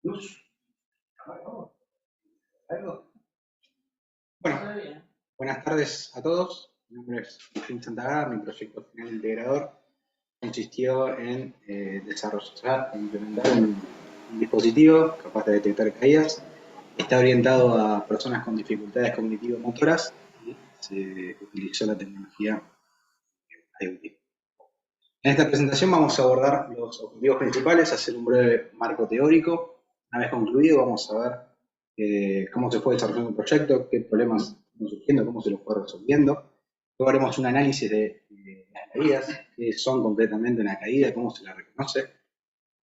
Luz. Bueno, buenas tardes a todos. Mi nombre es Martín Santagada. Mi proyecto final integrador consistió en desarrollar e implementar un dispositivo capaz de detectar caídas. Está orientado a personas con dificultades cognitivo-motoras y se utilizó la tecnología IoT. En esta presentación vamos a abordar los objetivos principales, hacer un breve marco teórico. Una vez concluido vamos a ver cómo se fue desarrollando el proyecto, qué problemas están surgiendo, cómo se los fue resolviendo. Luego haremos un análisis de las caídas, qué son concretamente una caída, cómo se la reconoce.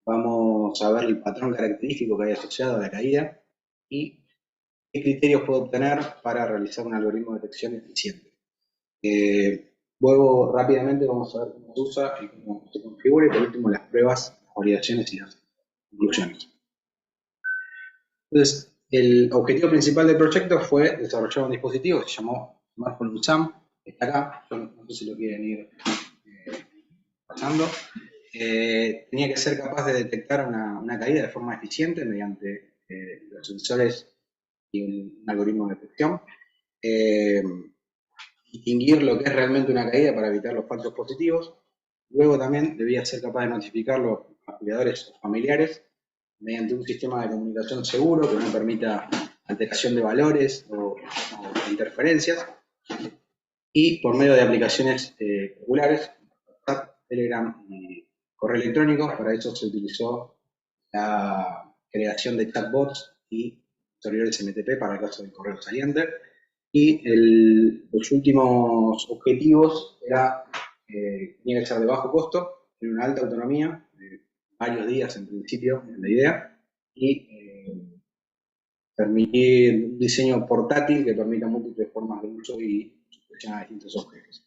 Vamos a ver el patrón característico que hay asociado a la caída y qué criterios puedo obtener para realizar un algoritmo de detección eficiente. Luego, rápidamente, vamos a ver cómo se usa y cómo se configura, y por último, las pruebas, las validaciones y las conclusiones. Entonces, el objetivo principal del proyecto fue desarrollar un dispositivo que se llamó Smartphone USAM, que está acá, yo no sé si lo quieren ir pasando. Tenía que ser capaz de detectar una caída de forma eficiente mediante los sensores y un algoritmo de detección. Distinguir lo que es realmente una caída para evitar los falsos positivos. Luego también debía ser capaz de notificarlo a cuidadores o familiares mediante un sistema de comunicación seguro que no permita alteración de valores o interferencias, y por medio de aplicaciones populares, WhatsApp, Telegram y correo electrónico. Para eso se utilizó la creación de chatbots y servidores MTP para el caso del correo saliente. Y los últimos objetivos tenía que ser de bajo costo, tener una alta autonomía, varios días en principio, en la idea, y permitir un diseño portátil que permita múltiples formas de uso y suscripción a distintos objetos.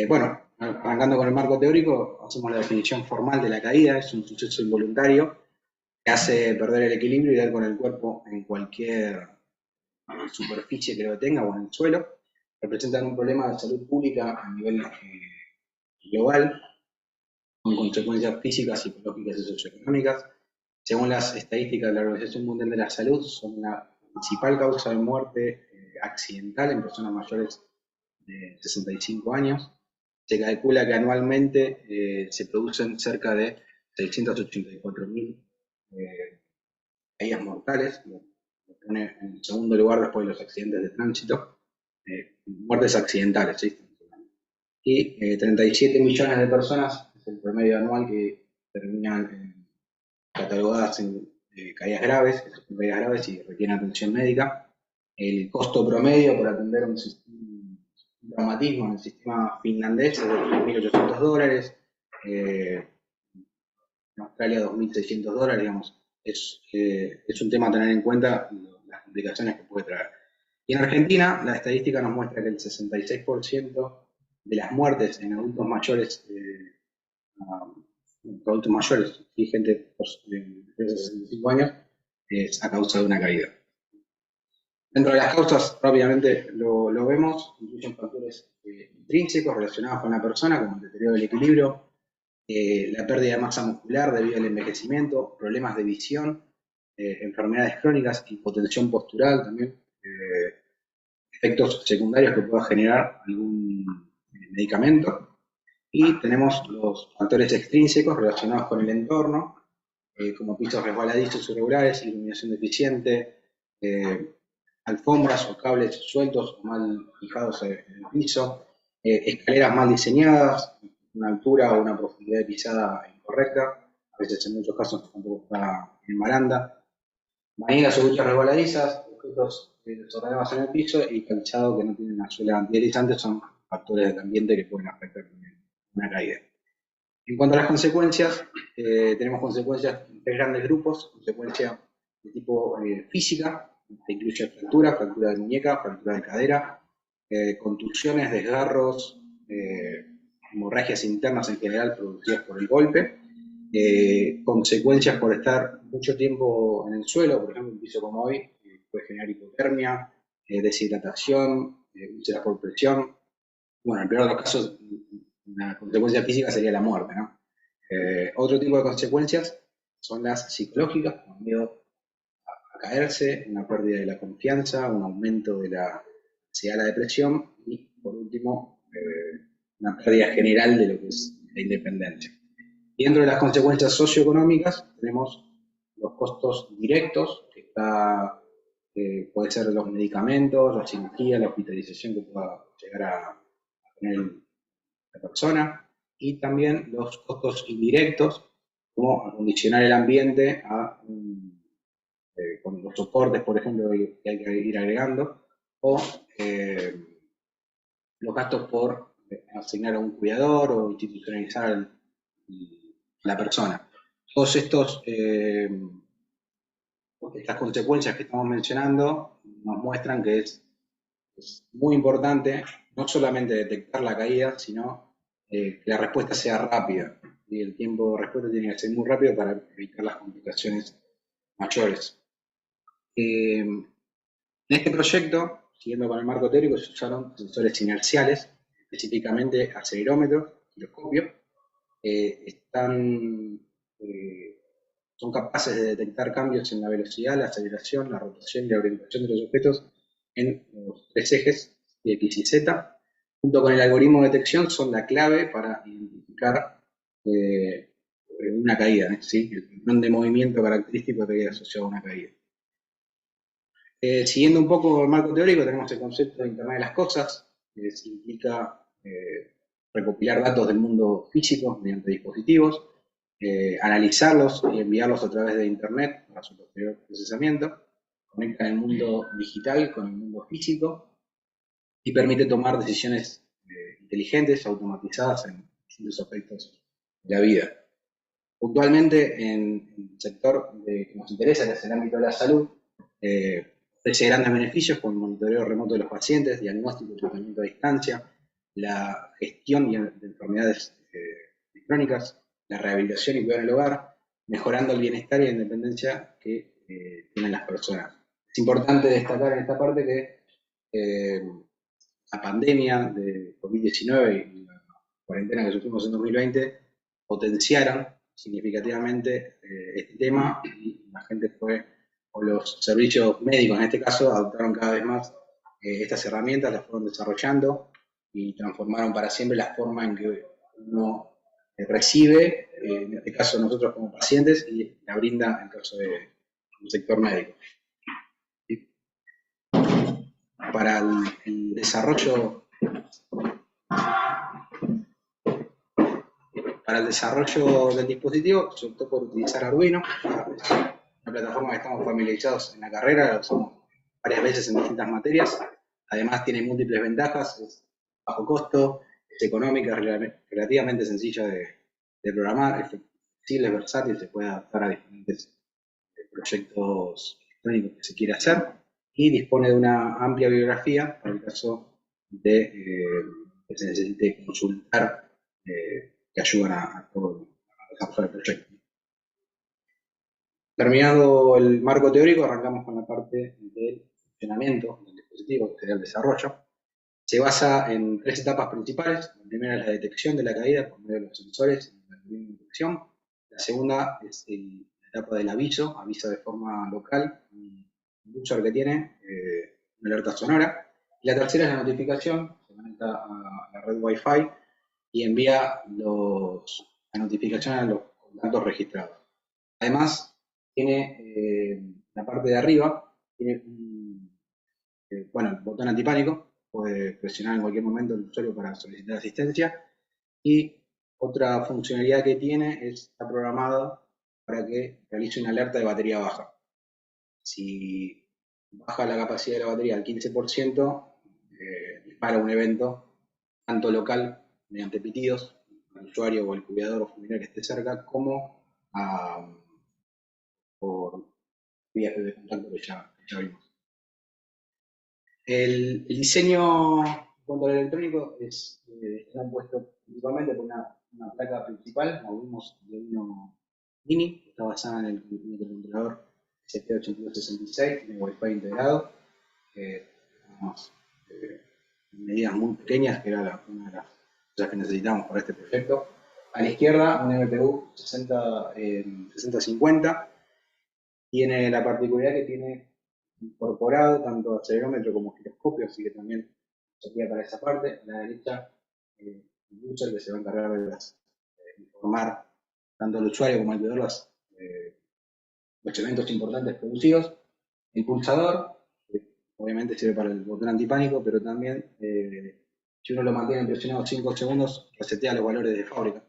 Bueno, arrancando con el marco teórico, hacemos la definición formal de la caída. Es un suceso involuntario que hace perder el equilibrio y dar con el cuerpo en cualquier superficie que lo tenga o en el suelo. Representan un problema de salud pública a nivel global, con consecuencias físicas, psicológicas y socioeconómicas. Según las estadísticas de la Organización Mundial de la Salud, son la principal causa de muerte accidental en personas mayores de 65 años. Se calcula que anualmente se producen cerca de 684.000 caídas mortales, lo pone en segundo lugar después de los accidentes de tránsito, muertes accidentales, ¿sí? Y 37 millones de personas es el promedio anual que terminan catalogadas en caídas graves y requieren atención médica. El costo promedio por atender un traumatismo en el sistema finlandés es de $3.800, en Australia $2.600, digamos. Es un tema a tener en cuenta las complicaciones que puede traer. Y en Argentina, la estadística nos muestra que el 66% de las muertes en adultos mayores, y gente de 65 años, es a causa de una caída. Dentro de las causas, rápidamente lo vemos, incluyen factores intrínsecos relacionados con la persona, como el deterioro del equilibrio, la pérdida de masa muscular debido al envejecimiento, problemas de visión, enfermedades crónicas, hipotensión postural también, efectos secundarios que pueda generar algún medicamento. Y tenemos los factores extrínsecos relacionados con el entorno, como pisos resbaladizos irregulares, iluminación deficiente, alfombras o cables sueltos o mal fijados en el piso, escaleras mal diseñadas, una altura o una profundidad de pisada incorrecta, a veces en muchos casos tampoco está en baranda, manilas o duchas resbaladizas, objetos desordenados en el piso y calzado que no tiene una suela antideslizante son factores del ambiente que pueden afectar también una caída. En cuanto a las consecuencias, tenemos consecuencias en tres grandes grupos: consecuencia de tipo física, que incluye fractura de muñeca, fractura de cadera, contusiones, desgarros, hemorragias internas en general producidas por el golpe, consecuencias por estar mucho tiempo en el suelo, por ejemplo, un piso como hoy, puede generar hipotermia, deshidratación, úlceras por presión. Bueno, en el peor de los casos, una consecuencia física sería la muerte, ¿no? Otro tipo de consecuencias son las psicológicas, como miedo a caerse, una pérdida de la confianza, un aumento de la ansiedad, la depresión y, por último, una pérdida general de lo que es la independencia. Y dentro de las consecuencias socioeconómicas tenemos los costos directos, que puede ser los medicamentos, la cirugía, la hospitalización que pueda llegar a tener la persona, y también los costos indirectos, como acondicionar el ambiente con los soportes, por ejemplo, que hay que ir agregando, o los gastos por asignar a un cuidador o institucionalizar la persona. Todos estas consecuencias que estamos mencionando nos muestran que es muy importante no solamente detectar la caída, sino que la respuesta sea rápida. Y el tiempo de respuesta tiene que ser muy rápido para evitar las complicaciones mayores. En este proyecto, siguiendo con el marco teórico, se usaron sensores inerciales, específicamente acelerómetros, giroscopios. Son capaces de detectar cambios en la velocidad, la aceleración, la rotación y la orientación de los objetos en los tres ejes, X y Z. Junto con el algoritmo de detección son la clave para identificar una caída, ¿sí? El patrón de movimiento característico que queda asociado a una caída. Siguiendo un poco el marco teórico, tenemos el concepto de Internet de las Cosas, que implica recopilar datos del mundo físico mediante dispositivos, analizarlos y enviarlos a través de Internet para su posterior procesamiento, conecta el mundo digital con el mundo físico y permite tomar decisiones inteligentes, automatizadas en distintos aspectos de la vida. Puntualmente, en el sector que nos interesa, que es el ámbito de la salud, ofrece grandes beneficios con el monitoreo remoto de los pacientes, diagnóstico y tratamiento a distancia, la gestión de enfermedades crónicas, la rehabilitación y cuidado en el hogar, mejorando el bienestar y la independencia que tienen las personas. Es importante destacar en esta parte que la pandemia de COVID-19 y la cuarentena que sufrimos en 2020 potenciaron significativamente este tema y la gente o los servicios médicos en este caso, adoptaron cada vez más estas herramientas, las fueron desarrollando y transformaron para siempre la forma en que uno recibe, en este caso nosotros como pacientes, y la brinda en el caso del sector médico. Para el desarrollo del dispositivo se optó por utilizar Arduino, una plataforma que estamos familiarizados en la carrera, la usamos varias veces en distintas materias. Además tiene múltiples ventajas, es bajo costo, es económica, es relativamente sencilla de programar, es flexible, es versátil, se puede adaptar a diferentes proyectos electrónicos que se quiera hacer y dispone de una amplia bibliografía para el caso de que se necesite consultar que ayudan a todo a desarrollar el proyecto. Terminado el marco teórico, arrancamos con la parte del funcionamiento del dispositivo, que sería el desarrollo. Se basa en tres etapas principales. La primera es la detección de la caída por medio de los sensores y la detección. La segunda es la etapa del aviso, avisa de forma local, un user que tiene una alerta sonora. Y la tercera es la notificación, se conecta a la red Wi-Fi y envía la notificación a los contactos registrados. Además, tiene la parte de arriba, tiene un botón antipánico, puede presionar en cualquier momento el usuario para solicitar asistencia. Y otra funcionalidad que tiene está programado para que realice una alerta de batería baja. Si baja la capacidad de la batería al 15%, dispara un evento tanto local mediante pitidos al usuario o al cuidador o familiar que esté cerca, como por vías de contacto que ya vimos. El diseño en cuanto al electrónico está compuesto principalmente por una placa principal, la vimos de Arduino Mini, que está basada en el microcontrolador ST8266, tiene Wi-Fi integrado, digamos, medidas muy pequeñas, que era una de las cosas que necesitamos para este proyecto. A la izquierda, un MPU 6050, tiene la particularidad que tiene incorporado tanto acelerómetro como giroscopio, así que también sería para esa parte. A la derecha, el user que se va a encargar de informar tanto al usuario como al vendedor los eventos importantes producidos. El pulsador, que obviamente sirve para el botón antipánico, pero también si uno lo mantiene presionado 5 segundos, resetea los valores de fábrica.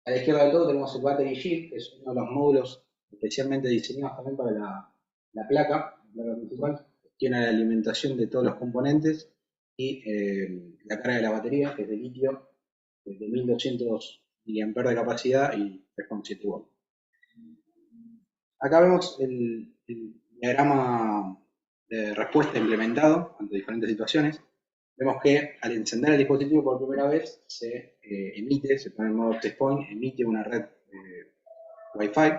A la izquierda del todo tenemos el Battery Shield, que es uno de los módulos especialmente diseñados también para la placa principal. Tiene la alimentación de todos los componentes y la carga de la batería, que es de litio, de 1200 mAh de capacidad y 3,7 volts. Acá vemos el diagrama de respuesta implementado ante diferentes situaciones. Vemos que al encender el dispositivo por primera vez se emite, se pone en modo access point, emite una red Wi-Fi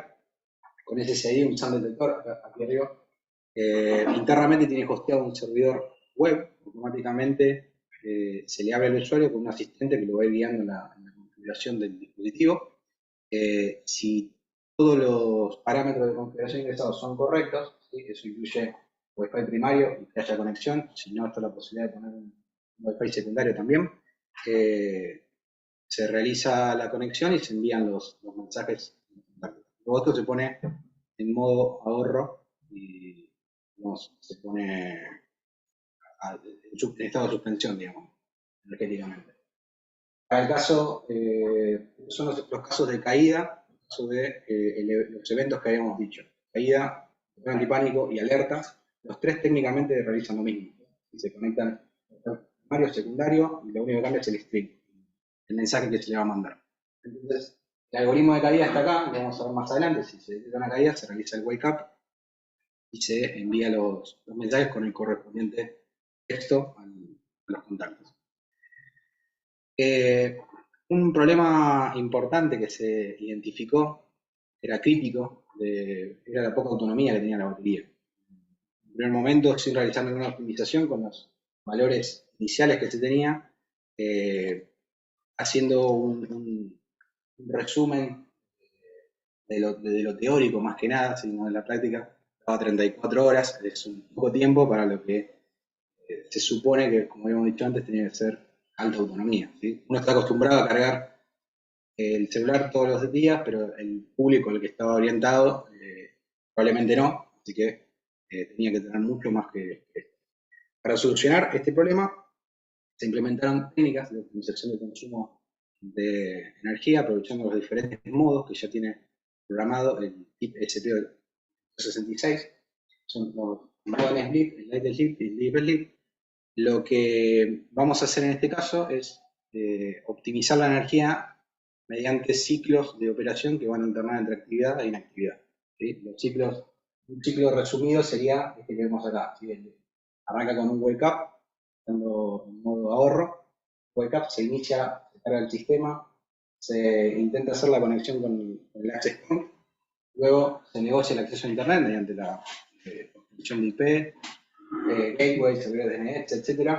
con SSID, un SAN detector aquí arriba. Internamente tiene hosteado un servidor web, automáticamente se le abre al usuario con un asistente que lo va guiando en la configuración del dispositivo. Si todos los parámetros de configuración ingresados son correctos, ¿sí? Eso incluye Wi-Fi primario y que haya conexión, si no está la posibilidad de poner un Wi-Fi secundario también. Se realiza la conexión y se envían los mensajes. Luego esto se pone en modo ahorro y digamos, se pone en estado de suspensión, digamos, energéticamente. Para el caso, son los casos de caída, sobre los eventos que habíamos dicho. Caída, antipánico y alerta. Los tres técnicamente realizan lo mismo. Y se conectan primario, secundario, y lo único que cambia es el string, el mensaje que se le va a mandar. Entonces, el algoritmo de caída está acá, lo vamos a ver más adelante. Si se detecta una caída, se realiza el wake up y se envía los mensajes con el correspondiente texto a los contactos. Un problema importante que se identificó, era crítico, era la poca autonomía que tenía la batería. En primer momento, sin realizar ninguna optimización con los valores iniciales que se tenía, haciendo un resumen de lo teórico más que nada, sino de la práctica, daba 34 horas, es un poco tiempo para lo que se supone que, como habíamos dicho antes, tenía que ser alta autonomía. ¿Sí? Uno está acostumbrado a cargar el celular todos los días, pero el público al que estaba orientado probablemente no, así que tenía que tener mucho más que esto. Para solucionar este problema, se implementaron técnicas de optimización de consumo de energía, aprovechando los diferentes modos que ya tiene programado el chip SP66. Son los modos sleep, el light sleep y el deep sleep. Lo que vamos a hacer en este caso es optimizar la energía mediante ciclos de operación que van a alternar entre actividad e inactividad. ¿Sí? Los ciclos, un ciclo resumido sería este que vemos acá. ¿Sí? Arranca con un wake up, estando en modo ahorro. Wake up se inicia, se carga el sistema, se intenta hacer la conexión con el access point, luego se negocia el acceso a internet mediante la obtención de IP, gateway, servidores DNS, etc.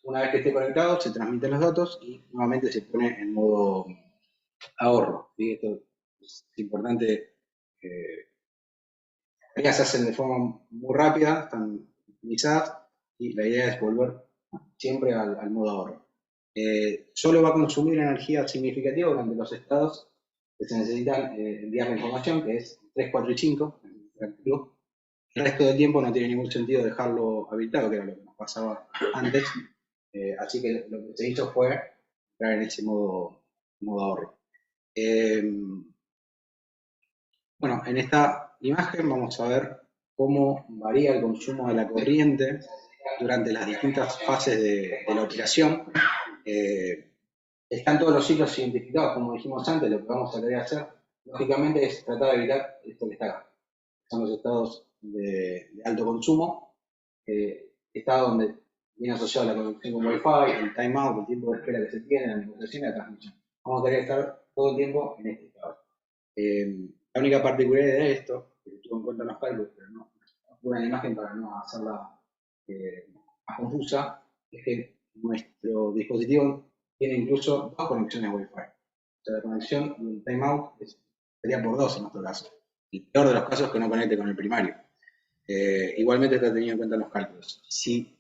Una vez que esté conectado, se transmiten los datos y nuevamente se pone en modo ahorro. ¿Sí? Esto es importante. Las tareas se hacen de forma muy rápida, están optimizadas y la idea es volver siempre al modo ahorro. Solo va a consumir energía significativa durante los estados que se necesitan enviar la información, que es 3, 4 y 5, el resto del tiempo no tiene ningún sentido dejarlo habilitado, que era lo que nos pasaba antes. Así que lo que se hizo fue entrar en ese modo ahorro. Bueno, en esta imagen vamos a ver cómo varía el consumo de la corriente durante las distintas fases de la operación. Están todos los ciclos identificados, como dijimos antes. Lo que vamos a querer hacer, lógicamente, es tratar de evitar esto que está acá. Son los estados de alto consumo, estado donde viene asociado la conexión con Wi-Fi, el timeout, el tiempo de espera que se tiene, la negociación y la transmisión. Vamos a querer estar todo el tiempo en este estado. La única particularidad de esto, que tuvo en cuenta los cálculos, pero no una imagen para no hacerla más confusa es que nuestro dispositivo tiene incluso dos conexiones Wi-Fi. O sea, la conexión de un timeout sería por dos en nuestro caso. El peor de los casos es que no conecte con el primario. Igualmente está tenido en cuenta en los cálculos. Si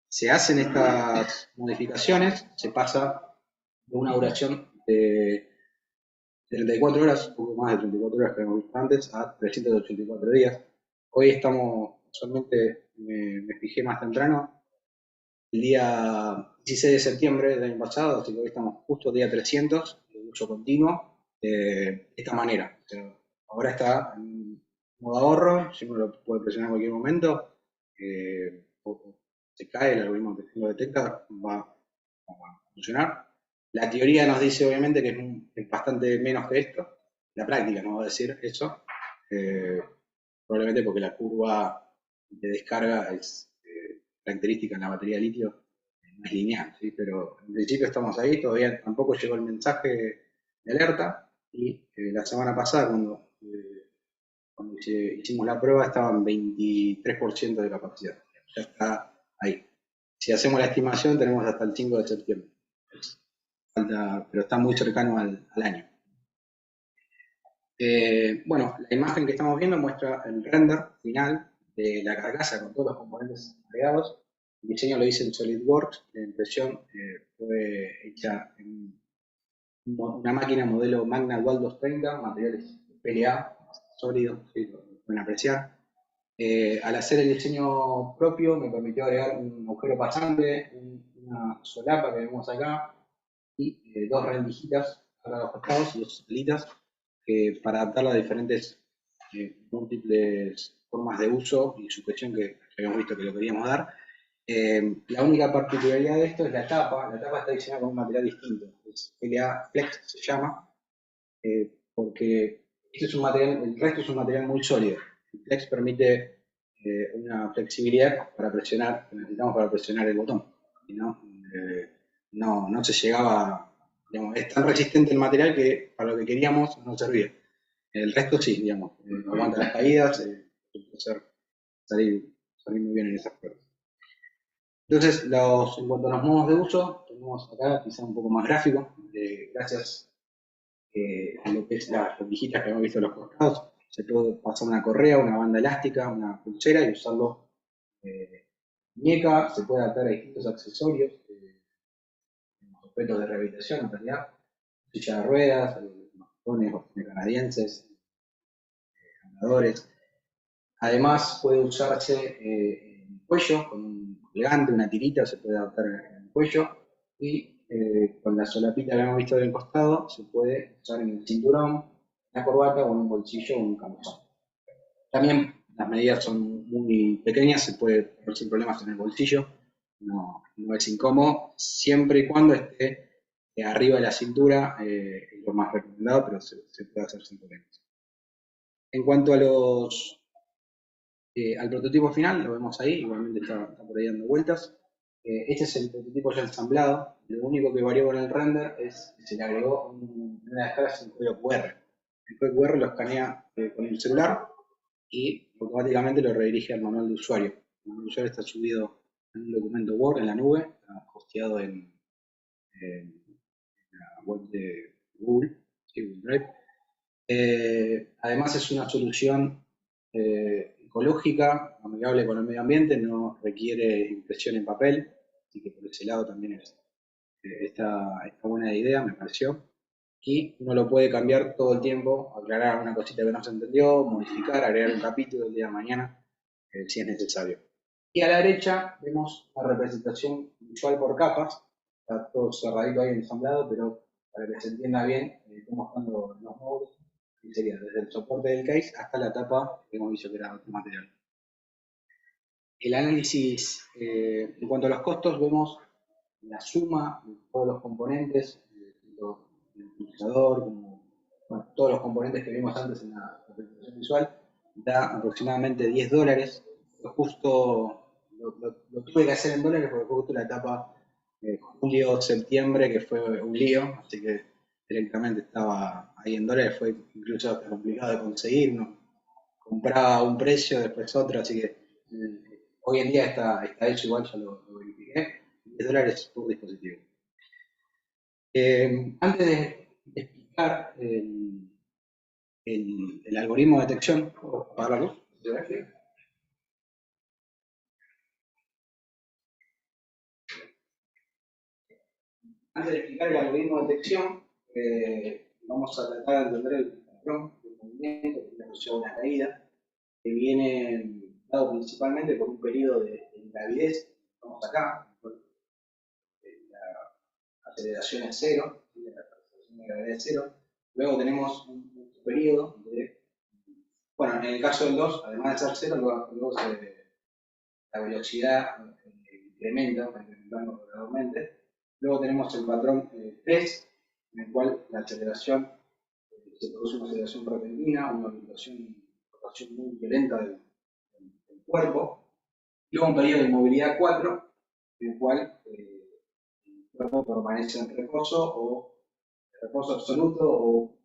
se hacen estas modificaciones, se pasa de una duración de 34 horas, un poco más de 34 horas que habíamos visto antes, a 384 días. Hoy estamos, usualmente me fijé más temprano, el día 16 de septiembre del año pasado, así que hoy estamos justo día 300 de uso continuo, de esta manera. O sea, ahora está en modo ahorro, si uno lo puede presionar en cualquier momento, o se cae, el algoritmo que lo detecta, va a funcionar. La teoría nos dice obviamente que es bastante menos que esto, la práctica nos va a decir eso, eh, probablemente porque la curva de descarga es característica en la batería de litio, no es lineal, ¿sí? Pero en principio estamos ahí, todavía tampoco llegó el mensaje de alerta y la semana pasada cuando hicimos la prueba estaba en 23% de capacidad, ya está ahí. Si hacemos la estimación tenemos hasta el 5 de septiembre, falta, pero está muy cercano al año. Bueno, la imagen que estamos viendo muestra el render final de la carcasa con todos los componentes agregados. El diseño lo hice en SolidWorks, la impresión fue hecha en una máquina modelo Magna Wall 230, materiales PLA, sólidos, ¿sí? Lo pueden apreciar. Al hacer el diseño propio me permitió agregar un agujero pasante, una solapa que vemos acá y dos rendijitas a los costados y dos salitas para adaptarla a diferentes múltiples formas de uso y sujeción que habíamos visto que lo queríamos dar. La única particularidad de esto es la tapa está diseñada con un material distinto, es LA Flex se llama, porque este es un material, el resto es un material muy sólido. El Flex permite una flexibilidad para presionar, que necesitamos para presionar el botón, y no se llegaba, digamos, es tan resistente el material que para lo que queríamos no servía. El resto sí, digamos, aguanta las caídas, puede salir muy bien en esas pruebas. Entonces, en cuanto a los modos de uso, tenemos acá quizá un poco más gráfico, gracias a lo que es las rendijitas que hemos visto en los costados, se puede pasar una correa, una banda elástica, una pulsera y usarlo muñeca, se puede adaptar a distintos accesorios, objetos de rehabilitación en realidad, silla de ruedas, bastones, bastones canadienses, andadores. Además puede usarse en el cuello, con un colgante, una tirita, se puede adaptar en el cuello y con la solapita que hemos visto del costado se puede usar en el cinturón, la corbata o en un bolsillo o un camisón. También las medidas son muy pequeñas, se puede poner sin problemas en el bolsillo, no es incómodo, siempre y cuando esté arriba de la cintura, es lo más recomendado, pero se puede hacer sin problemas. En cuanto a al prototipo final, lo vemos ahí, igualmente está por ahí dando vueltas. Este es el prototipo ya ensamblado, lo único que varió con el render es que se le agregó una descarga sin código QR. El código QR lo escanea con el celular y automáticamente lo redirige al manual de usuario. El manual de usuario está subido en un documento Word en la nube, está hosteado en la web de Google, ¿sí? Google Drive. Además es una solución ecológica, amigable con el medio ambiente, no requiere impresión en papel, así que por ese lado también está buena idea, me pareció. Y uno lo puede cambiar todo el tiempo, aclarar alguna cosita que no se entendió, modificar, agregar un capítulo el día de mañana, si es necesario. Y a la derecha vemos una representación visual por capas, está todo cerradito ahí ensamblado, pero para que se entienda bien, cómo están los módulos, y sería desde el soporte del case hasta la tapa que hemos visto que era otro material. El análisis, en cuanto a los costos, vemos la suma de todos los componentes, el procesador, todos los componentes que vimos antes en la presentación visual, da aproximadamente $10. Justo lo tuve que hacer en dólares porque fue justo la etapa julio-septiembre, que fue un lío, así que directamente estaba ahí en dólares, fue incluso complicado de conseguir, ¿no? Compraba un precio, después otro, así que Hoy en día está hecho igual, ya lo verifiqué, $10 por dispositivo. Antes de explicar el algoritmo de detección, ¿puedo apagar la luz? Antes de explicar el algoritmo de detección, vamos a tratar de entender el patrón del movimiento que asociado a una caída, que viene dado principalmente por un periodo de ingravidez. Estamos acá, la aceleración es cero, la aceleración de gravedad es cero. Luego tenemos un periodo de, bueno, en el caso del 2, además de ser cero, luego la velocidad incrementa, va incrementando gradualmente. Luego tenemos el patrón 3, en el cual la aceleración se produce una aceleración repentina, una rotación muy violenta del cuerpo. Luego un periodo de inmovilidad 4, en el cual el cuerpo permanece en reposo absoluto o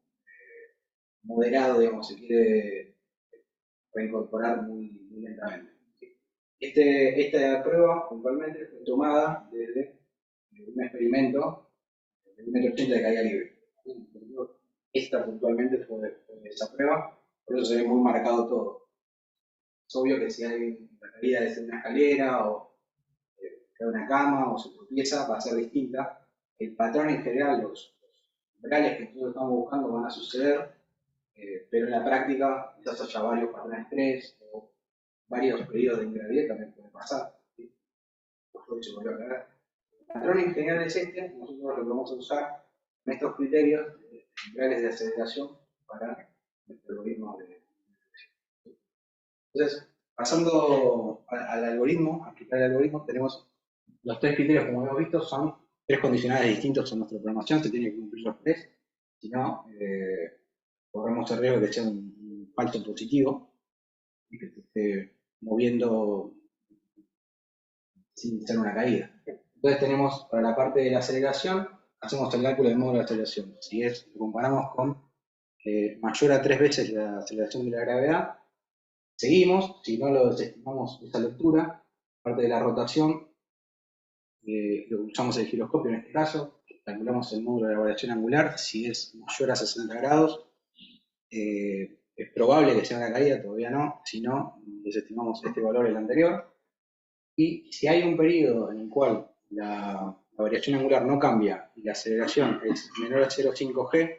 moderado, digamos, se quiere reincorporar muy lentamente. Esta prueba puntualmente fue tomada desde un experimento de 1,80 m de caída libre. Esta puntualmente fue esa prueba, por eso se ve muy marcado todo. Es obvio que si hay una caída desde una escalera o cae una cama o se tropieza, va a ser distinta. El patrón en general, los umbrales que nosotros estamos buscando van a suceder, pero en la práctica quizás haya varios patrones 3 o varios periodos de ingravidez también puede pasar. ¿Sí? El patrón en general es este, nosotros lo que vamos a usar en estos criterios de umbrales de aceleración para el algoritmo de. Entonces, pasando al algoritmo, a aplicar el algoritmo, tenemos los tres criterios, como hemos visto, son tres condicionales distintos en nuestra programación, se tiene que cumplir los tres, si no, corremos el riesgo de que sea un falso positivo y que se esté moviendo sin ser una caída. Entonces tenemos, para la parte de la aceleración, hacemos el cálculo del módulo de aceleración. Si lo comparamos con mayor a 3 veces la aceleración de la gravedad, seguimos. Si no lo desestimamos esa lectura, parte de la rotación, lo usamos el giroscopio en este caso, calculamos el módulo de la variación angular. Si es mayor a 60 grados, es probable que sea una caída, todavía no. Si no, desestimamos este valor, el anterior. Y si hay un periodo en el cual la variación angular no cambia y la aceleración es menor a 0,5g,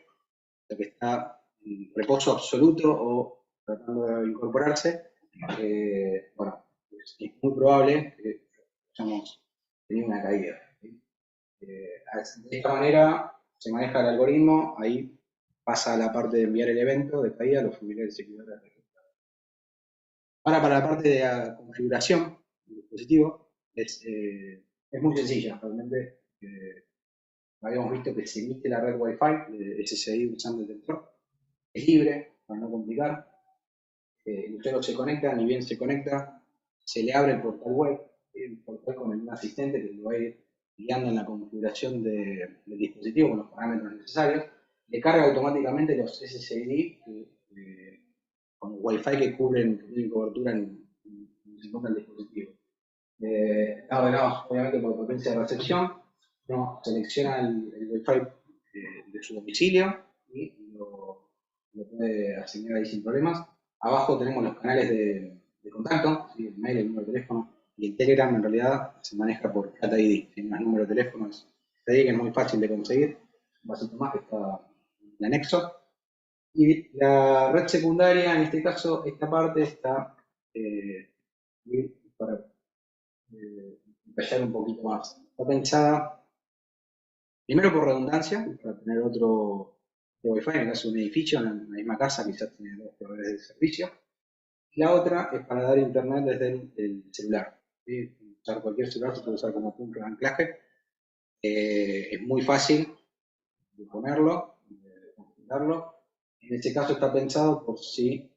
lo que está en reposo absoluto o tratando de incorporarse, bueno, es muy probable que hayamos tenido una caída. De esta manera se maneja el algoritmo, ahí pasa a la parte de enviar el evento de caída a los familiares secundarios del resultado. Ahora, para la parte de la configuración del dispositivo, es muy sencilla, realmente. Habíamos visto que se emite la red Wi-Fi de SSID usando el detector. Es libre, para no complicar. El usuario se conecta, ni bien se conecta, se le abre el portal web, el portal con un asistente que lo va a ir guiando en la configuración del dispositivo con los parámetros necesarios. Le carga automáticamente los SSID con Wi-Fi que tienen cobertura en se encuentra el dispositivo. Obviamente por potencia de recepción, uno selecciona el Wi-Fi de su domicilio y lo puede asignar ahí sin problemas. Abajo tenemos los canales de contacto, ¿sí? El mail, el número de teléfono, y el Telegram en realidad se maneja por Data ID, tiene más número de teléfono, es que es muy fácil de conseguir, un vasito más que está en el anexo. Y la red secundaria, en este caso, esta parte está para detallar un poquito más. Está pensada, primero por redundancia, para tener otro Wi-Fi, en el caso de un edificio, en la misma casa, quizás tiene dos proveedores de servicio. La otra es para dar internet desde el celular. ¿Sí? Usar cualquier celular se puede usar como punto de anclaje. Es muy fácil de ponerlo, de configurarlo. En este caso está pensado por si,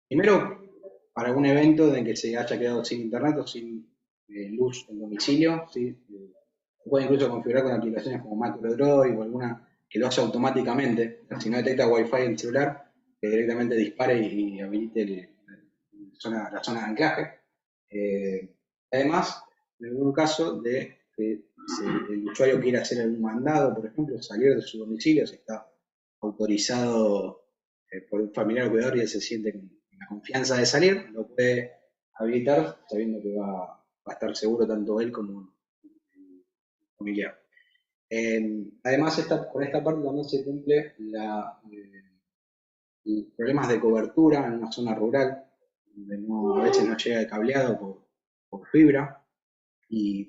primero, para algún evento en que se haya quedado sin internet o sin luz en domicilio, ¿sí? Se puede incluso configurar con aplicaciones como MacroDroid o alguna que lo haga automáticamente. Si no detecta Wi-Fi en el celular, que directamente dispare y habilite la zona de anclaje. Además, en algún caso de que si el usuario quiere hacer algún mandado, por ejemplo, salir de su domicilio, si está autorizado por un familiar o cuidador y él se siente con la confianza de salir, lo puede habilitar sabiendo que va a estar seguro tanto él como el familiar. Además, con esta parte también se cumple problemas de cobertura en una zona rural, donde a veces no llega el cableado por fibra,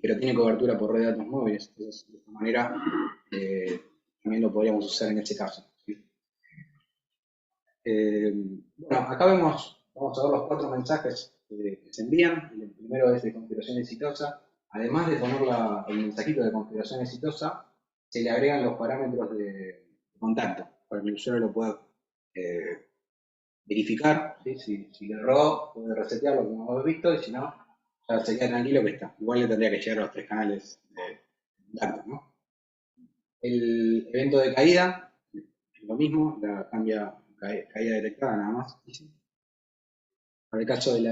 pero tiene cobertura por red de datos móviles. Entonces, de esta manera, también lo podríamos usar en este caso. ¿Sí? Bueno, acá vamos a ver los 4 mensajes que se envían. El primero es de configuración exitosa. Además de poner el mensajito de configuración exitosa, se le agregan los parámetros de contacto para que el usuario lo pueda verificar. ¿Sí? Si le erró, puede resetearlo como hemos visto, y si no, ya se queda tranquilo que está. Igual le tendría que llegar a los 3 canales de contacto, ¿no? El evento de caída, lo mismo, cambia caída detectada nada más. Para el caso de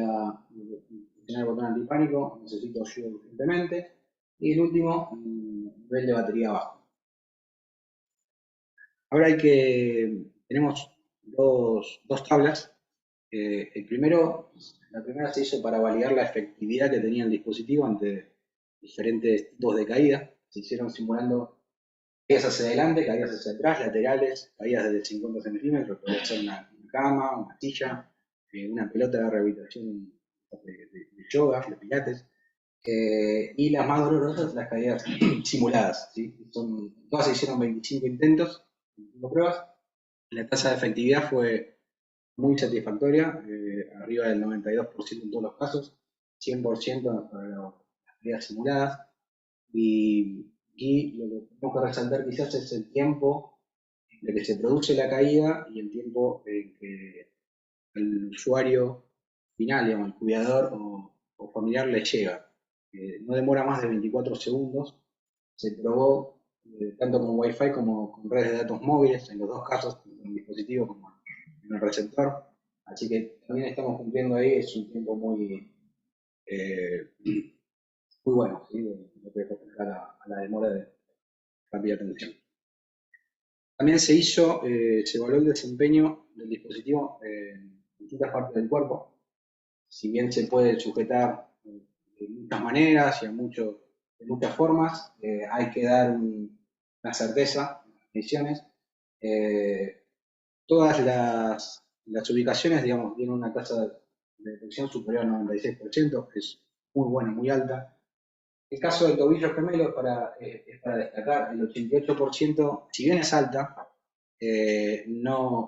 tener el botón antipánico, necesito ayuda urgentemente. Y el último, nivel de batería bajo. Ahora tenemos dos tablas. La primera se hizo para validar la efectividad que tenía el dispositivo ante diferentes tipos de caída. Se hicieron simulando caídas hacia adelante, caídas hacia atrás, laterales, caídas desde 50 centímetros, podría ser una cama, una silla, una pelota de rehabilitación de yoga, de pilates, y las más dolorosas, las caídas simuladas. ¿Sí? Todas se hicieron 25 intentos, 25 pruebas. La tasa de efectividad fue muy satisfactoria, arriba del 92% en todos los casos, 100% para las caídas simuladas. Y lo que tenemos que resaltar quizás es el tiempo en que se produce la caída y el tiempo en que el usuario final, digamos, el cuidador o familiar le llega. No demora más de 24 segundos. Se probó tanto con Wi-Fi como con redes de datos móviles, en los dos casos, tanto en el dispositivo como en el receptor. Así que también estamos cumpliendo ahí, es un tiempo muy bueno, ¿sí? Lo que respecta a la demora de rápida atención. También se evaluó el desempeño del dispositivo en distintas partes del cuerpo. Si bien se puede sujetar de muchas maneras y de muchas formas, hay que dar una certeza en las mediciones. Todas las ubicaciones, digamos, tienen una tasa de detección superior al 96%, que es muy buena, muy alta. El caso del tobillo gemelo es para destacar, el 88%, si bien es alta,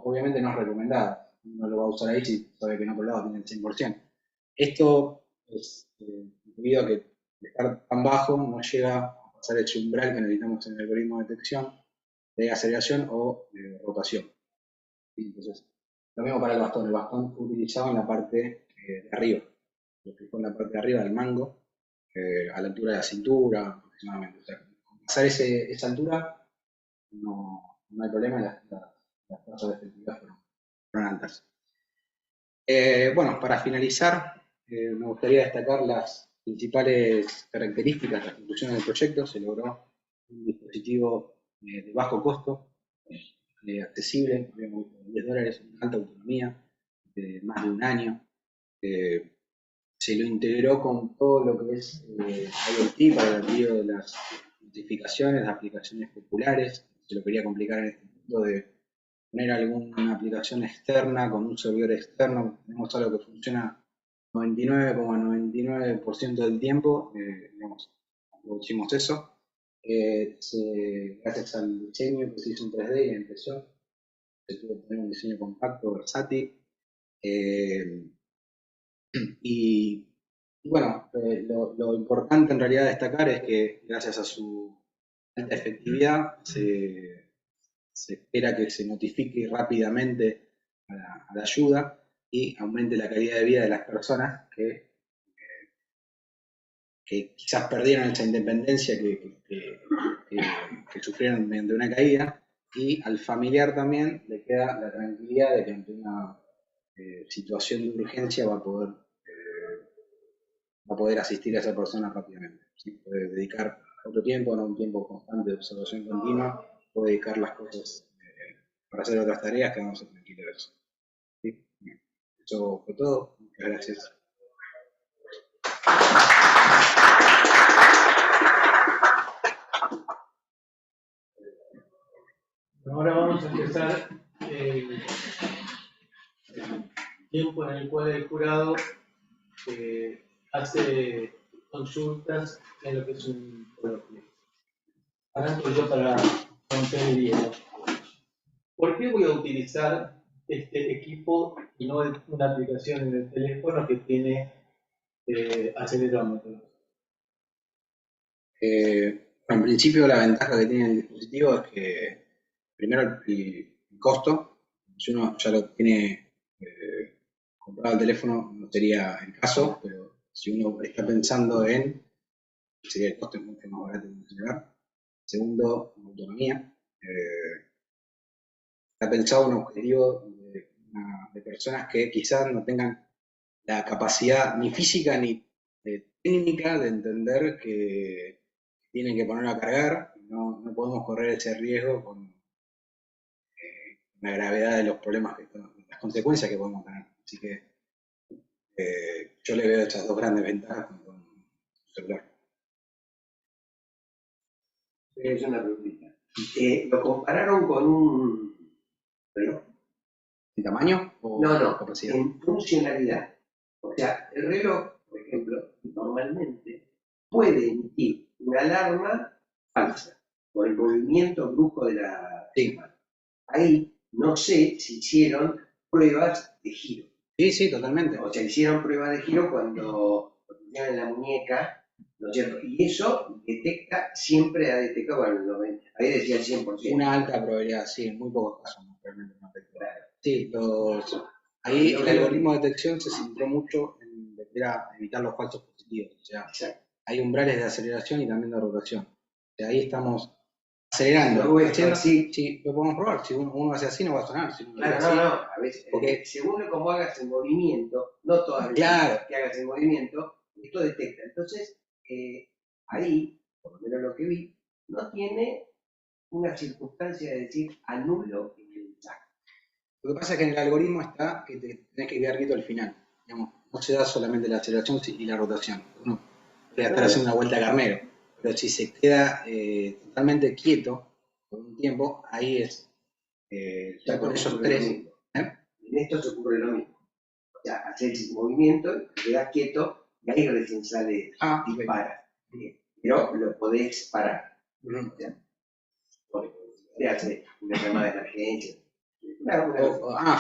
obviamente no es recomendada. No lo va a usar ahí si sabe que en otro lado tiene el 100%. Esto es debido a que de estar tan bajo no llega a pasar ese umbral que necesitamos en el algoritmo de detección de aceleración o de rotación. Entonces, lo mismo para el bastón. El bastón fue utilizado en la parte de arriba, lo que fue en la parte de arriba del mango, a la altura de la cintura aproximadamente. O sea, con pasar esa altura no hay problema, las tasas de efectividad fueron altas. Bueno, para finalizar, me gustaría destacar las principales características de la ejecución del proyecto. Se logró un dispositivo de bajo costo, accesible, $10, una alta autonomía, de más de un año. Se lo integró con todo lo que es IoT para el envío de las notificaciones de aplicaciones populares. Se lo quería complicar en este punto de poner alguna aplicación externa con un servidor externo. Tenemos algo que funciona 99,99% del tiempo, producimos eso. Gracias al diseño que se hizo en 3D y en impresión, se tuvo que tener un diseño compacto, versátil. Y bueno, lo importante en realidad destacar es que gracias a su alta efectividad se espera que se notifique rápidamente a la ayuda y aumente la calidad de vida de las personas que quizás perdieron esa independencia que sufrieron mediante una caída, y al familiar también le queda la tranquilidad de que ante una situación de urgencia va a poder a poder asistir a esa persona rápidamente. ¿Sí? Puede dedicar otro tiempo, no un tiempo constante de observación continua, puede dedicar las cosas para hacer otras tareas que vamos a tener que ir a eso. ¿Sí? Eso fue todo. Muchas gracias. Ahora vamos a empezar el tiempo en el cual el jurado hace consultas en lo que es un coloquio. Arranco yo para romper el hielo. ¿Por qué voy a utilizar este equipo y no una aplicación en el teléfono que tiene acelerómetro? En principio, la ventaja que tiene el dispositivo es que, primero, el costo, si uno ya lo tiene comprado el teléfono, no sería el caso, pero si uno está pensando en, sería el costo es mucho más barato de un celular. Segundo, autonomía. Está pensado un objetivo de personas que quizás no tengan la capacidad ni física ni técnica de entender que tienen que ponerlo a cargar. No podemos correr ese riesgo con la gravedad de los problemas, las consecuencias que podemos tener. Así que yo le veo estas dos grandes ventajas con el celular. Es una preguntita. ¿Lo compararon con un reloj? ¿En tamaño o No, capacidad? en funcionalidad. O sea, el reloj, por ejemplo, normalmente puede emitir una alarma falsa por el movimiento brusco de la mano. Ahí no sé si hicieron pruebas de giro. Sí, totalmente. O sea, hicieron pruebas de giro cuando lo pusieron en la muñeca, ¿no es cierto? Y eso siempre ha detectado, bueno, ahí decía el 100%. Una alta probabilidad, sí, en muy pocos casos realmente no detectó. Claro. Sí, ahí el algoritmo de detección se centró mucho en evitar los falsos positivos. O sea, exacto, hay umbrales de aceleración y también de rotación. O sea, ahí estamos acelerando. Sí, lo podemos probar. Si uno hace así, no va a sonar. Si claro, así, no. A veces, porque según cómo hagas el movimiento, no todas las veces que hagas el movimiento, esto detecta. Entonces, ahí, por lo menos lo que vi, no tiene una circunstancia de decir anulo el mensaje. Lo que pasa es que en el algoritmo está que te tenés que quedar quieto al final. Digamos, no se da solamente la aceleración y la rotación. Uno puede estar haciendo una vuelta de carnero, pero si se queda totalmente quieto por un tiempo, ahí es ya con esos tres. En esto se ocurre lo mismo. O sea, haces el movimiento, te quedas quieto y ahí recién sale, dispara. Pero lo podés parar. O sea, te hace una llamada de emergencia.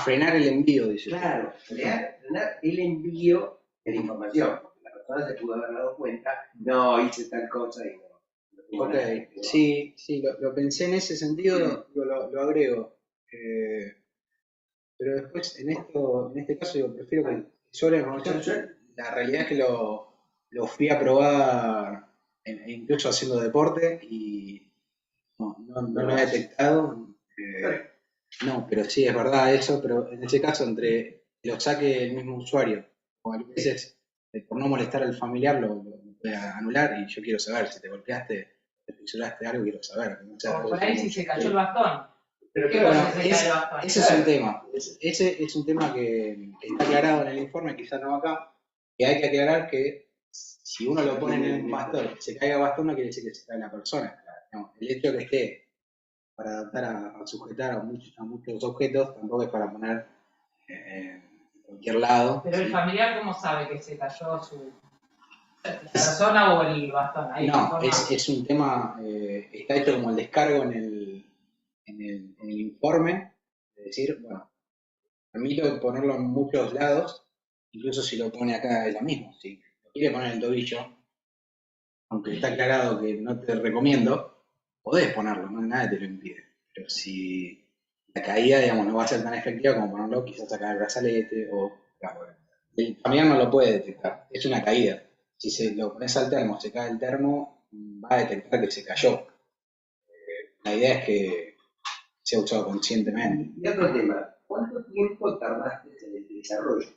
Frenar el envío, dice. Claro, frenar el envío de la información. La persona se pudo haber dado cuenta, no, hice tal cosa y no. Ok, sí, lo pensé en ese sentido, lo agrego. Pero después, en este caso, yo prefiero que sobre la información, la realidad es que lo fui a probar incluso haciendo deporte y no lo he detectado. No, pero sí, es verdad eso, pero en ese caso, entre lo saque el mismo usuario, o a veces por no molestar al familiar lo puede anular y yo quiero saber si te golpeaste, te fisuraste algo, quiero saber. O por ahí si se cayó el bastón. Pero ¿Qué bueno, pasa si se cae el bastón? ese es un tema. Ese es un tema que está aclarado en el informe, quizás no acá, que hay que aclarar que si uno lo pone en un bastón, se caiga el bastón no quiere decir que se cae la persona. No, el hecho de que esté para adaptar a sujetar a muchos objetos, tampoco es para poner en cualquier lado. Pero el familiar, ¿cómo sabe que se cayó la persona o el bastón? Ahí no, es un tema, está hecho como el descargo en el informe, es decir, bueno, permito ponerlo en muchos lados, incluso si lo pone acá es lo mismo. Si lo quiere poner en el tobillo, aunque está aclarado que no te recomiendo, podés ponerlo, ¿no? Nadie te lo impide. Pero si la caída, digamos, no va a ser tan efectiva como ponerlo quizás acá en el brazalete o... Claro, el familiar no lo puede detectar, es una caída. Si se lo pones al termo, se cae el termo, va a detectar que se cayó. La idea es que sea usado conscientemente. Y otro tema, ¿cuánto tiempo tardaste en el desarrollo?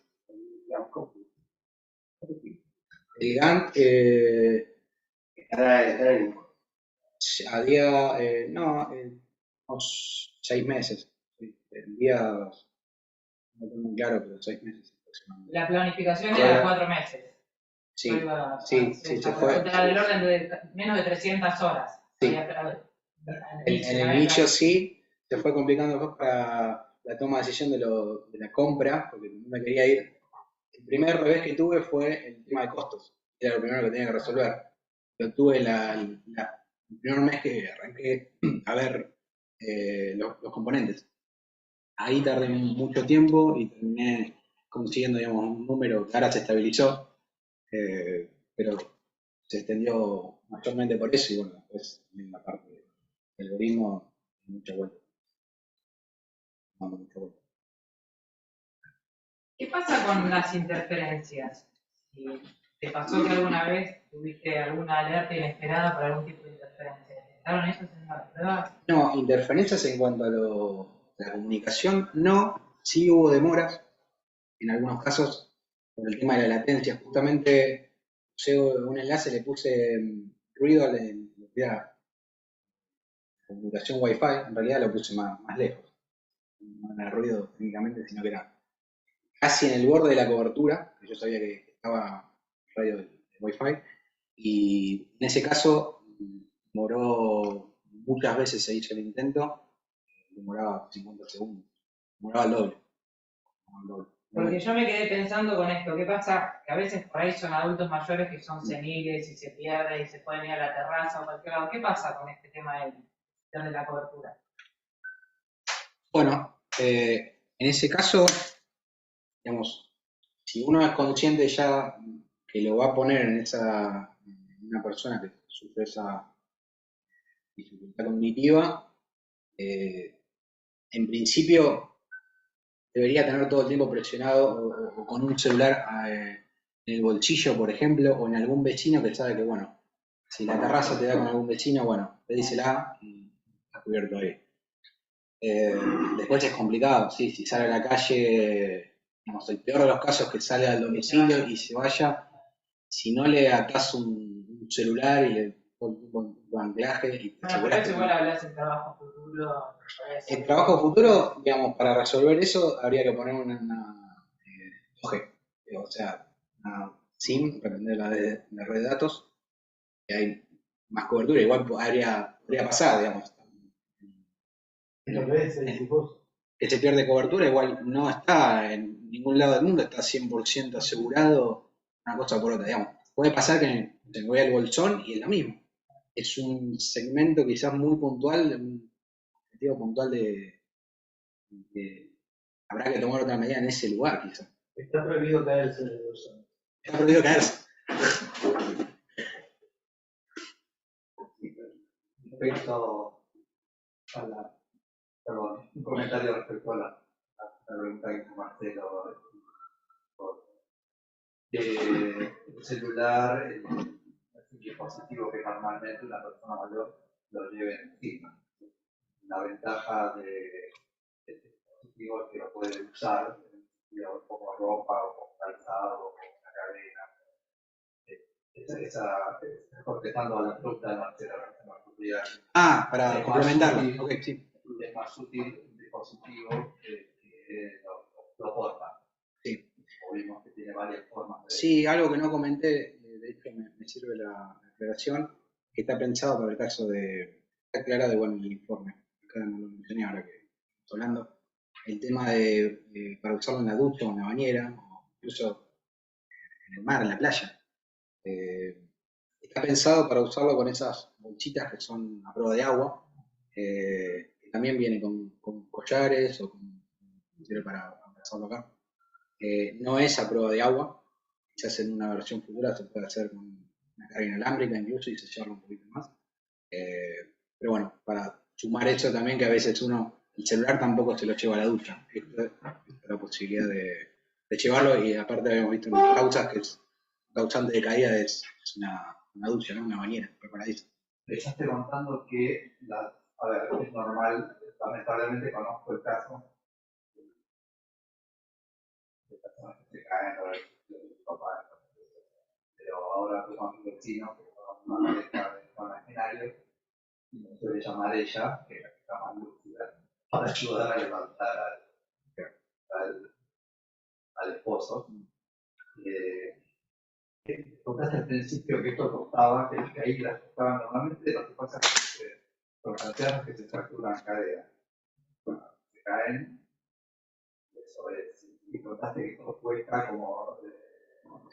El Gantt, Está en el a día, no, unos 6 meses. Sí, en días, no tengo muy claro, pero 6 meses aproximadamente. La planificación era 4 meses. Sí, Iba a sí, ser se fue. Era del orden de menos de 300 horas. Sí. En el inicio ¿no? sí, se fue complicando después para la toma de decisión de la compra, porque no me quería ir. El primer revés que tuve fue el tema de costos, era lo primero que tenía que resolver. Lo tuve el primer mes que arranqué a ver los componentes. Ahí tardé mucho tiempo y terminé consiguiendo, digamos, un número que ahora se estabilizó, pero se extendió mayormente por eso y bueno, después en la parte del algoritmo, mucha vuelta. Dando mucha vuelta. ¿Qué pasa con las interferencias? Si ¿te pasó que alguna vez tuviste alguna alerta inesperada por algún tipo de interferencia? ¿Estaron esas en las pruebas? No, interferencias en cuanto a la comunicación, no, sí hubo demoras, en algunos casos, por el tema de la latencia. Justamente, llego un enlace, le puse ruido a la comunicación Wi-Fi, en realidad lo puse más lejos. No era ruido técnicamente, sino que era casi en el borde de la cobertura, que yo sabía que estaba radio de Wi-Fi, y en ese caso demoró, muchas veces se hizo el intento, demoraba 50 segundos, demoraba el doble. Porque yo me quedé pensando con esto, ¿qué pasa? Que a veces por ahí son adultos mayores que son seniles y se pierden y se pueden ir a la terraza o cualquier lado. ¿Qué pasa con este tema de la cobertura? Bueno, en ese caso, digamos, si uno es consciente ya que lo va a poner en una persona que sufre esa dificultad cognitiva, en principio debería tener todo el tiempo presionado o con un celular en el bolsillo, por ejemplo, o en algún vecino que sabe que, bueno, si la terraza te da con algún vecino, bueno, pedísela y está cubierto ahí. Después es complicado, sí, si sale a la calle, digamos, el peor de los casos es que sale al domicilio y se vaya, si no le atás un celular y le pones un anclaje y te Bueno, pero aseguras eso que igual hablas en trabajo futuro. el trabajo futuro, digamos, para resolver eso habría que poner una 2G, o sea, una SIM, para prender la red de datos, que hay más cobertura, igual podría pasar, digamos. Lo ves, Que se pierde cobertura, igual no está en ningún lado del mundo, está 100% asegurado una cosa por otra, digamos. Puede pasar que se me vaya el bolsón y es lo mismo. Es un segmento quizás muy puntual, un objetivo puntual de habrá que tomar otra medida en ese lugar, quizás. Está prohibido caerse en el bolsón. Está prohibido caerse. Respecto a un comentario respecto a la pregunta que hizo Marcelo. El celular, el dispositivo que normalmente una persona mayor lo lleve encima. La ventaja de este dispositivo es que lo puede usar como ropa o como calzado o como una cadena. Contestando a la pregunta de Marcelo, Para complementarlo. Ok, sí. Es más útil un dispositivo que lo porta. Sí. Vimos que tiene varias formas de... Sí, algo que no comenté, de hecho me sirve la aclaración, que está pensado para el caso de, está aclarado igual en el informe, acá no lo mencioné ahora que estamos hablando, el tema de para usarlo en la ducha o en la bañera, o incluso en el mar, en la playa. Está pensado para usarlo con esas bolsitas que son a prueba de agua, que también viene con collares o sirve para usarlo acá. No es a prueba de agua, quizás en una versión futura se puede hacer con una carga inalámbrica incluso y se llevarlo un poquito más. Pero bueno, para sumar eso también que a veces el celular tampoco se lo lleva a la ducha. Esta es la posibilidad de llevarlo y aparte habíamos visto en las causas que es causante de caída es una ducha, ¿no? Una bañera preparadita. Ya estoy contando que, a ver, es normal, lamentablemente conozco el caso de personas que se caen o de papás, pero ahora fue con mi vecino, que fue una pareja de imaginarios, y me suele llamar ella, que es la que está más lúcida, para ayudar a levantar al, al esposo. Contaste al principio que esto costaba, que las caídas costaban normalmente, lo que pasa es que los ancianos que se fracturan cadera, bueno, se caen, eso es, y contaste que esto cuesta como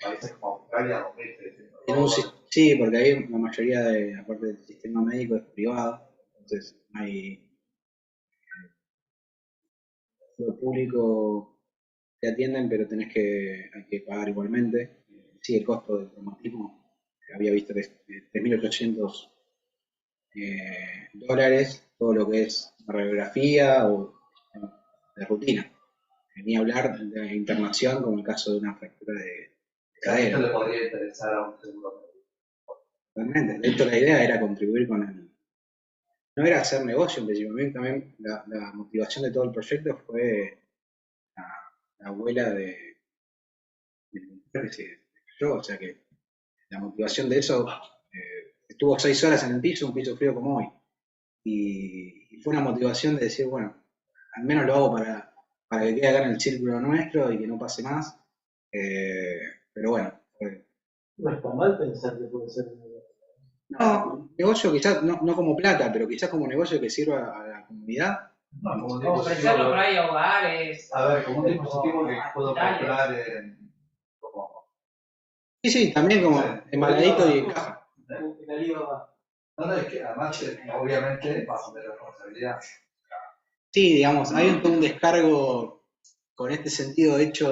países como Australia, 2.600 En un dólares. sí, porque ahí la mayoría de, aparte del sistema médico, es privado, entonces hay lo público te atienden, pero hay que pagar igualmente. Sí, el costo del traumatismo, había visto que es de 3.800 dólares, todo lo que es radiografía o de rutina. Ni hablar de internación como el caso de una fractura de O sea, esto cadera. le podría interesar a un seguro médico. Realmente. De hecho, la idea era contribuir con el... No era hacer negocio, principalmente también la motivación de todo el proyecto fue la, la abuela de mi mujer que se cayó, o sea que la motivación de eso, estuvo 6 horas en el piso, un piso frío como hoy, y fue una motivación de decir, bueno, al menos lo hago para que quede acá en el círculo nuestro y que no pase más, pero bueno, No está mal pensar que puede ser un negocio. no, negocio quizás, no como plata, pero quizás como negocio que sirva a la comunidad. No, como un Ofrecerlo por dispositivo, ahí a hogares. a ver, como un dispositivo que puedo hospitales. comprar como Sí, sí, también como Sí. embaladito y en caja. En Alibaba. No, es que además, obviamente, bajo mi responsabilidad. Sí, digamos, hay un descargo con este sentido hecho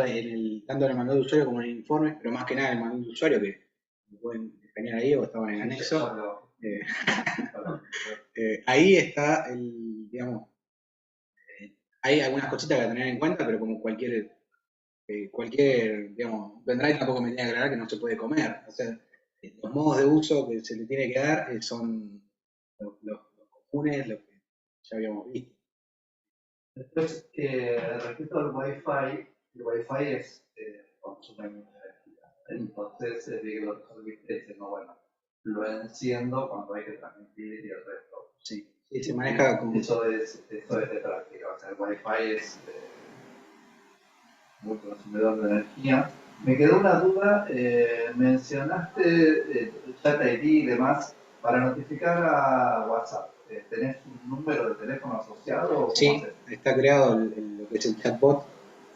tanto en el manual de usuario como en el informe, pero más que nada en el manual de usuario, que lo pueden escanear ahí o estaba en el anexo. Eh, ahí está digamos, hay algunas cositas que tener en cuenta, pero como cualquier, digamos, un pendrive tampoco me tiene que aclarar que no se puede comer. O sea, los modos de uso que se le tiene que dar son los comunes, los que ya habíamos visto. Después, respecto al Wi-Fi, el Wi-Fi consume mucha energía. Entonces, vi que lo resolviste diciendo, bueno, lo enciendo cuando hay que transmitir y el resto. Sí, sí, se maneja como... Eso es de práctica. O sea, el Wi-Fi es muy consumidor de energía. Me quedó una duda, mencionaste Chat ID y demás. Para notificar a WhatsApp, ¿tenés un número de teléfono asociado? ¿O cómo Sí, haces? está creado lo que es el chatbot,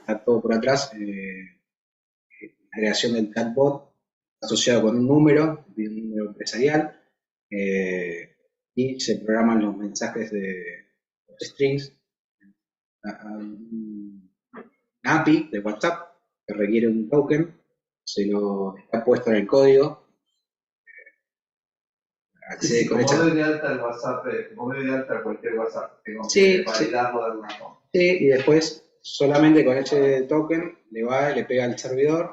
está todo por atrás, la creación del chatbot asociado con un número empresarial, y se programan los mensajes de los strings a un API de WhatsApp que requiere un token, se lo está puesto en el código, accede Sí, con como esa... doy de alta el WhatsApp, como doy de alta cualquier WhatsApp, tengo Sí, que validarlo de alguna forma. Sí, y después solamente con ese token le pega al servidor,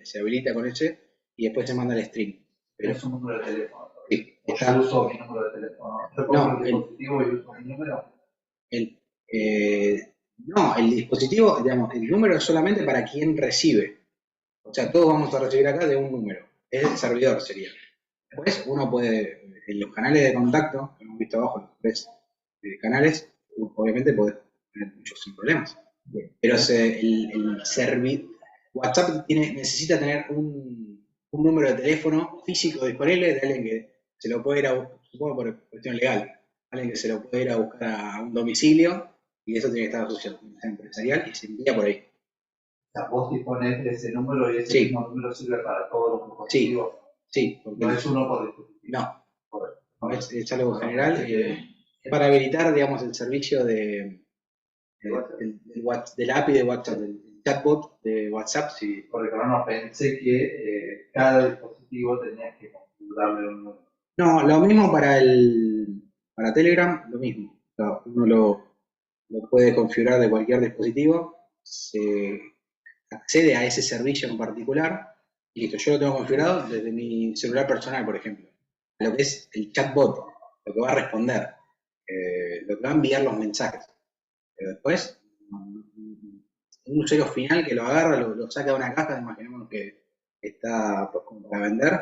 se habilita con ese y después se manda el string. Pero Es un número de teléfono. sí, O está, yo uso mi número de teléfono. Yo compro el dispositivo y uso mi número. el, no, el dispositivo, digamos, el número es solamente para quien recibe. O sea, todos vamos a recibir acá de un número. Es el servidor sería. Después uno puede, en los canales de contacto, que hemos visto abajo, los 3 canales, obviamente podés tener muchos sin problemas. Pero WhatsApp necesita tener un número de teléfono físico disponible de alguien que se lo puede ir a buscar, supongo por cuestión legal, alguien que se lo puede ir a buscar a un domicilio y eso tiene que estar asociado con una empresarial y se envía por ahí. O sea, vos disponés de ese número y ese Sí. mismo número sirve para todos los dispositivos. Sí, porque No es uno por dispositivo. no, Correcto. es algo general para habilitar, digamos, el servicio del API de WhatsApp, del chatbot de WhatsApp. Sí. Porque no pensé que cada dispositivo tenía que configurarle un número. No, lo mismo para Telegram, lo mismo. O sea, uno lo puede configurar de cualquier dispositivo, se accede a ese servicio en particular y listo, yo lo tengo configurado desde mi celular personal, por ejemplo. Lo que es el chatbot, lo que va a responder, lo que va a enviar los mensajes. Pero después, un usuario final que lo agarra, lo saca de una caja, imaginemos que está pues, como para vender,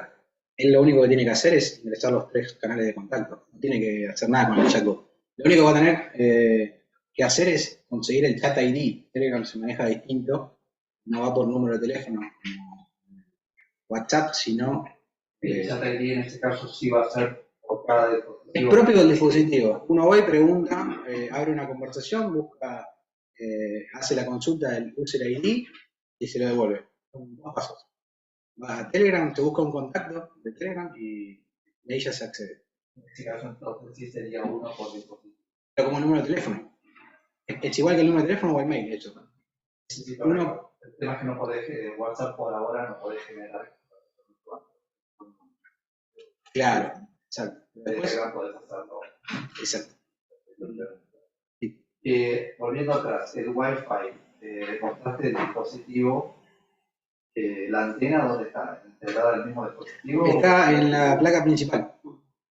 él lo único que tiene que hacer es ingresar los 3 canales de contacto. No tiene que hacer nada con el chatbot. Lo único que va a tener que hacer es conseguir el chat ID. Telegram se maneja distinto, no va por número de teléfono como WhatsApp, sino El chat ID en este caso sí va a ser por cada es dispositivo. propio del dispositivo. Uno va y pregunta, abre una conversación, busca, hace la consulta del user ID y se lo devuelve. Son 2 pasos. Vas a Telegram, te busca un contacto de Telegram y ahí ya se accede. En este caso entonces sí sería uno por dispositivo. Pero como número de teléfono. Es igual que el número de teléfono o el mail, de hecho. Sí, Uno, el tema es que no podés, WhatsApp por ahora no podés generar. claro, exacto. Después, Telegram podés hacerlo. exacto. Volviendo atrás, el Wi-Fi, mostraste el dispositivo, la antena, ¿dónde está? ¿Integrada al mismo dispositivo? Está en la placa principal.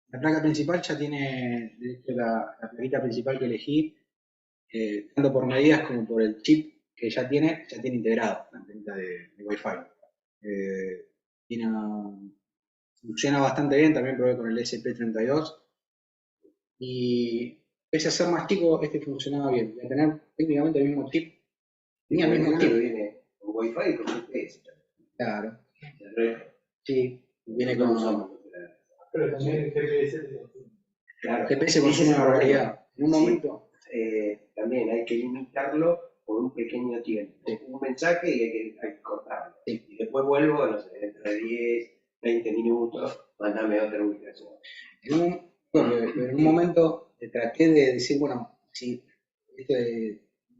La placa principal ya tiene, de hecho, la plaquita principal que elegí, tanto por medidas como por el chip que ya tiene integrado la antenita de Wi-Fi. Funciona bastante bien, también probé con el SP32 y pese a ser más chico, este funcionaba bien. De tener técnicamente el mismo chip, tenía el mismo chip. Viene con Wi-Fi y con GPS. Claro, El resto. sí, viene No con usamos. Pero también el GPS. Claro. GPS, consume una barbaridad. En un Sí. momento, También hay que limitarlo por un pequeño tiempo. Sí. Un mensaje y hay que cortarlo. Sí. Y después vuelvo, no sé, dentro de 10, 20 minutos, mandame otra ubicación. en un momento traté de decir, bueno, si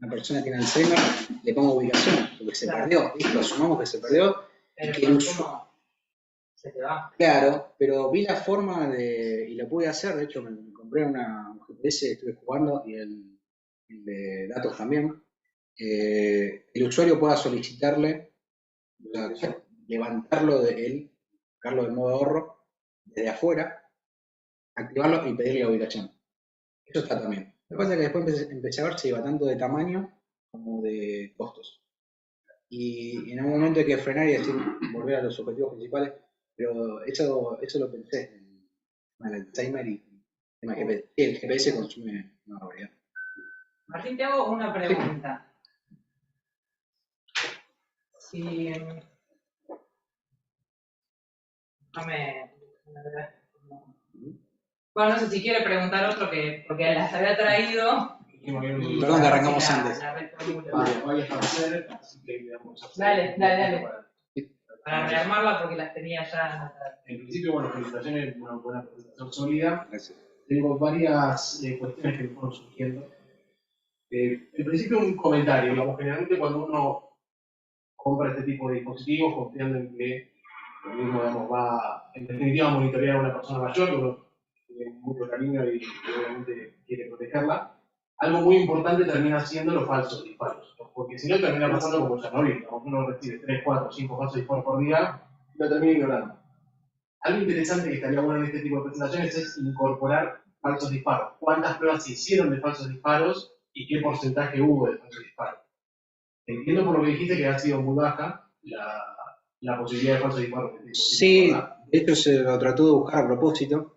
una persona tiene Alzheimer, le pongo ubicación, porque se Claro. perdió, ¿viste? Asumamos que se perdió. Pero que el el consumo se te va. Claro, pero vi la forma y lo pude hacer, de hecho me compré un GPS, estuve jugando y el de datos también. El usuario pueda solicitarle, o sea, levantarlo de él, sacarlo de modo ahorro, desde afuera, activarlo y pedirle la ubicación. Eso está también. Lo que pasa es que después empecé a ver si iba tanto de tamaño como de costos. Y en algún momento hay que frenar y decir, volver a los objetivos principales, pero eso lo pensé en el timer y en el GPS. El GPS consume una barbaridad. Martín, te hago una pregunta. Si... Bueno, no sé si quiere preguntar otro porque las había traído. Y Perdón que arrancamos la- antes. la reformulo. Varias para hacer, así que vamos a hacer. Dale. Para rearmarla porque las tenía ya anotadas. En principio, bueno, felicitaciones, una buena presentación sólida. Gracias. Tengo varias cuestiones que me fueron surgiendo. En principio, un comentario. Digamos, generalmente cuando uno compra este tipo de dispositivos, confiando en que lo mismo, digamos, va en definitiva a monitorear a una persona mayor, que uno tiene mucho cariño y obviamente quiere protegerla, algo muy importante termina siendo los falsos disparos, ¿no? Porque si no termina pasando como Chernobyl, como uno recibe 3, 4, 5 falsos disparos por día y lo termina ignorando. Algo interesante que estaría bueno en este tipo de presentaciones es incorporar falsos disparos. ¿Cuántas pruebas se hicieron de falsos disparos y qué porcentaje hubo de falsos disparos? Entiendo por lo que dijiste que ha sido muy baja la posibilidad de falsos disparos. Sí, de hecho se lo trató de buscar a propósito.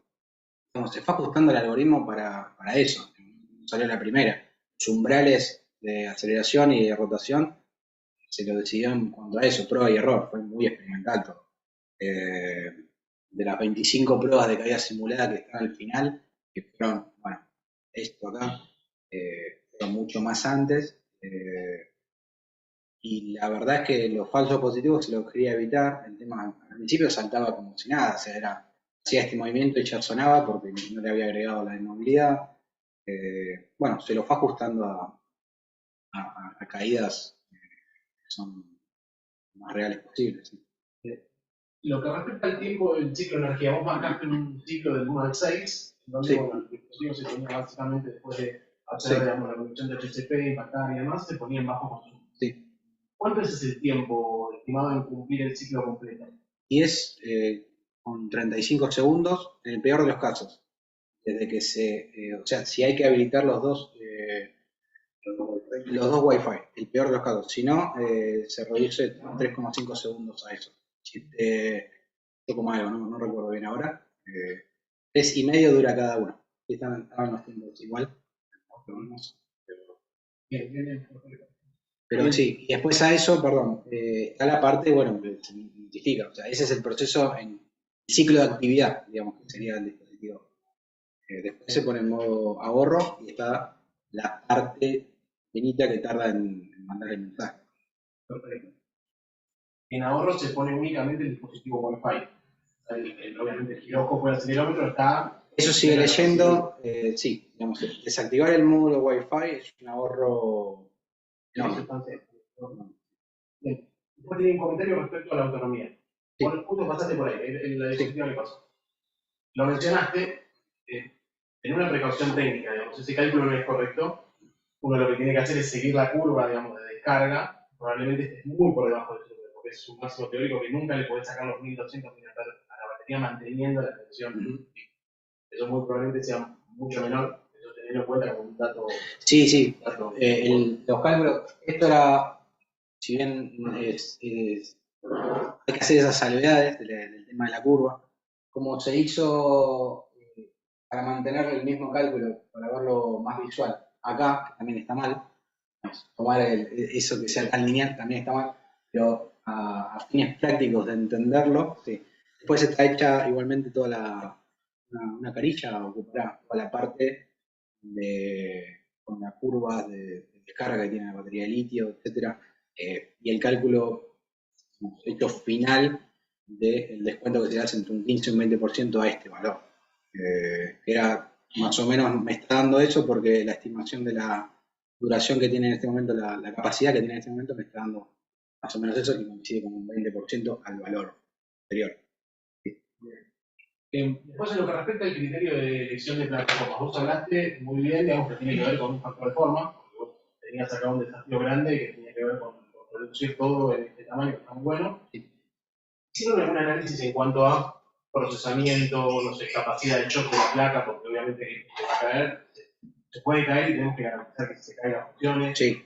Como se fue ajustando el algoritmo para eso. Salió la primera. Los umbrales de aceleración y de rotación se lo decidió en cuanto a eso, prueba y error. Fue muy experimental todo. De las 25 pruebas de caída simulada que están al final, que fueron, bueno, esto acá, fueron mucho más antes. Y la verdad es que los falsos positivos se los quería evitar. El tema al principio saltaba como si nada, o sea, hacía este movimiento y ya sonaba porque no le había agregado la inmovilidad. Bueno, se lo fue ajustando a caídas que son más reales posibles. ¿Sí? Lo que respecta al tiempo del ciclo de energía, vos marcaste un ciclo del 1 al 6, donde Sí. bueno, el dispositivo se ponía básicamente después de hacer Sí. digamos, la conexión de HCP, impactar y demás, se ponía en bajo consumo. Sí. ¿Cuánto es ese tiempo estimado en cumplir el ciclo completo? Y es con 35 segundos en el peor de los casos. Desde que o sea, si hay que habilitar los dos Wi-Fi, el peor de los casos. Si no, se reduce 3,5 segundos a eso. como algo, no recuerdo bien ahora. 3,5 dura cada uno. Estaban los tiempos igual. Pero sí, y después a eso, perdón, está la parte, bueno, que se identifica. O sea, ese es el proceso en el ciclo de actividad, digamos, que sería el dispositivo. Después se pone en modo ahorro y está la parte finita que tarda en mandar el mensaje. En ahorro se pone únicamente el dispositivo Wi-Fi. Obviamente el giróscopo y el acelerómetro está... Eso sigue leyendo, sí, digamos, desactivar el módulo Wi-Fi es un ahorro enorme. Bien. Después tenía un comentario respecto a la autonomía. Sí. Justo pasaste por ahí, en la diapositiva que pasó. Lo mencionaste, en una precaución técnica, digamos, ese cálculo no es correcto. Uno lo que tiene que hacer es seguir la curva, digamos, de descarga. Probablemente estés muy por debajo de ese número, porque es un máximo teórico que nunca le podés sacar los 1200 mAh a la batería manteniendo la tensión. Eso muy probablemente sea mucho menor. Eso teniendo en cuenta como un dato. Sí. Dato Los cálculos, esto era, si bien hay que hacer esas salvedades del tema de la curva, como se hizo para mantener el mismo cálculo, para verlo más visual, acá, que también está mal, tomar eso que sea tan lineal también está mal, pero a fines prácticos de entenderlo, sí. Después está hecha igualmente toda una carilla, ocupará toda la parte con las curvas de descarga que tiene la batería de litio, etcétera, y el cálculo hecho final del descuento que se hace entre un 15 y un 20% a este valor. Era más o menos, me está dando eso porque la estimación de la duración que tiene en este momento, la capacidad que tiene en este momento, me está dando más o menos eso, que coincide con un 20% al valor anterior. Después, en lo que respecta al criterio de elección de plataformas, vos hablaste muy bien, digamos, que tiene que ver con un factor de forma, porque vos tenías acá un desafío grande que tenía que ver con reducir todo en este tamaño que está muy bueno. ¿Hicieron algún análisis en cuanto a procesamiento, no sé, capacidad de choque de la placa, porque obviamente se va a caer, se puede caer y tenemos que garantizar que se caigan funciones? Sí.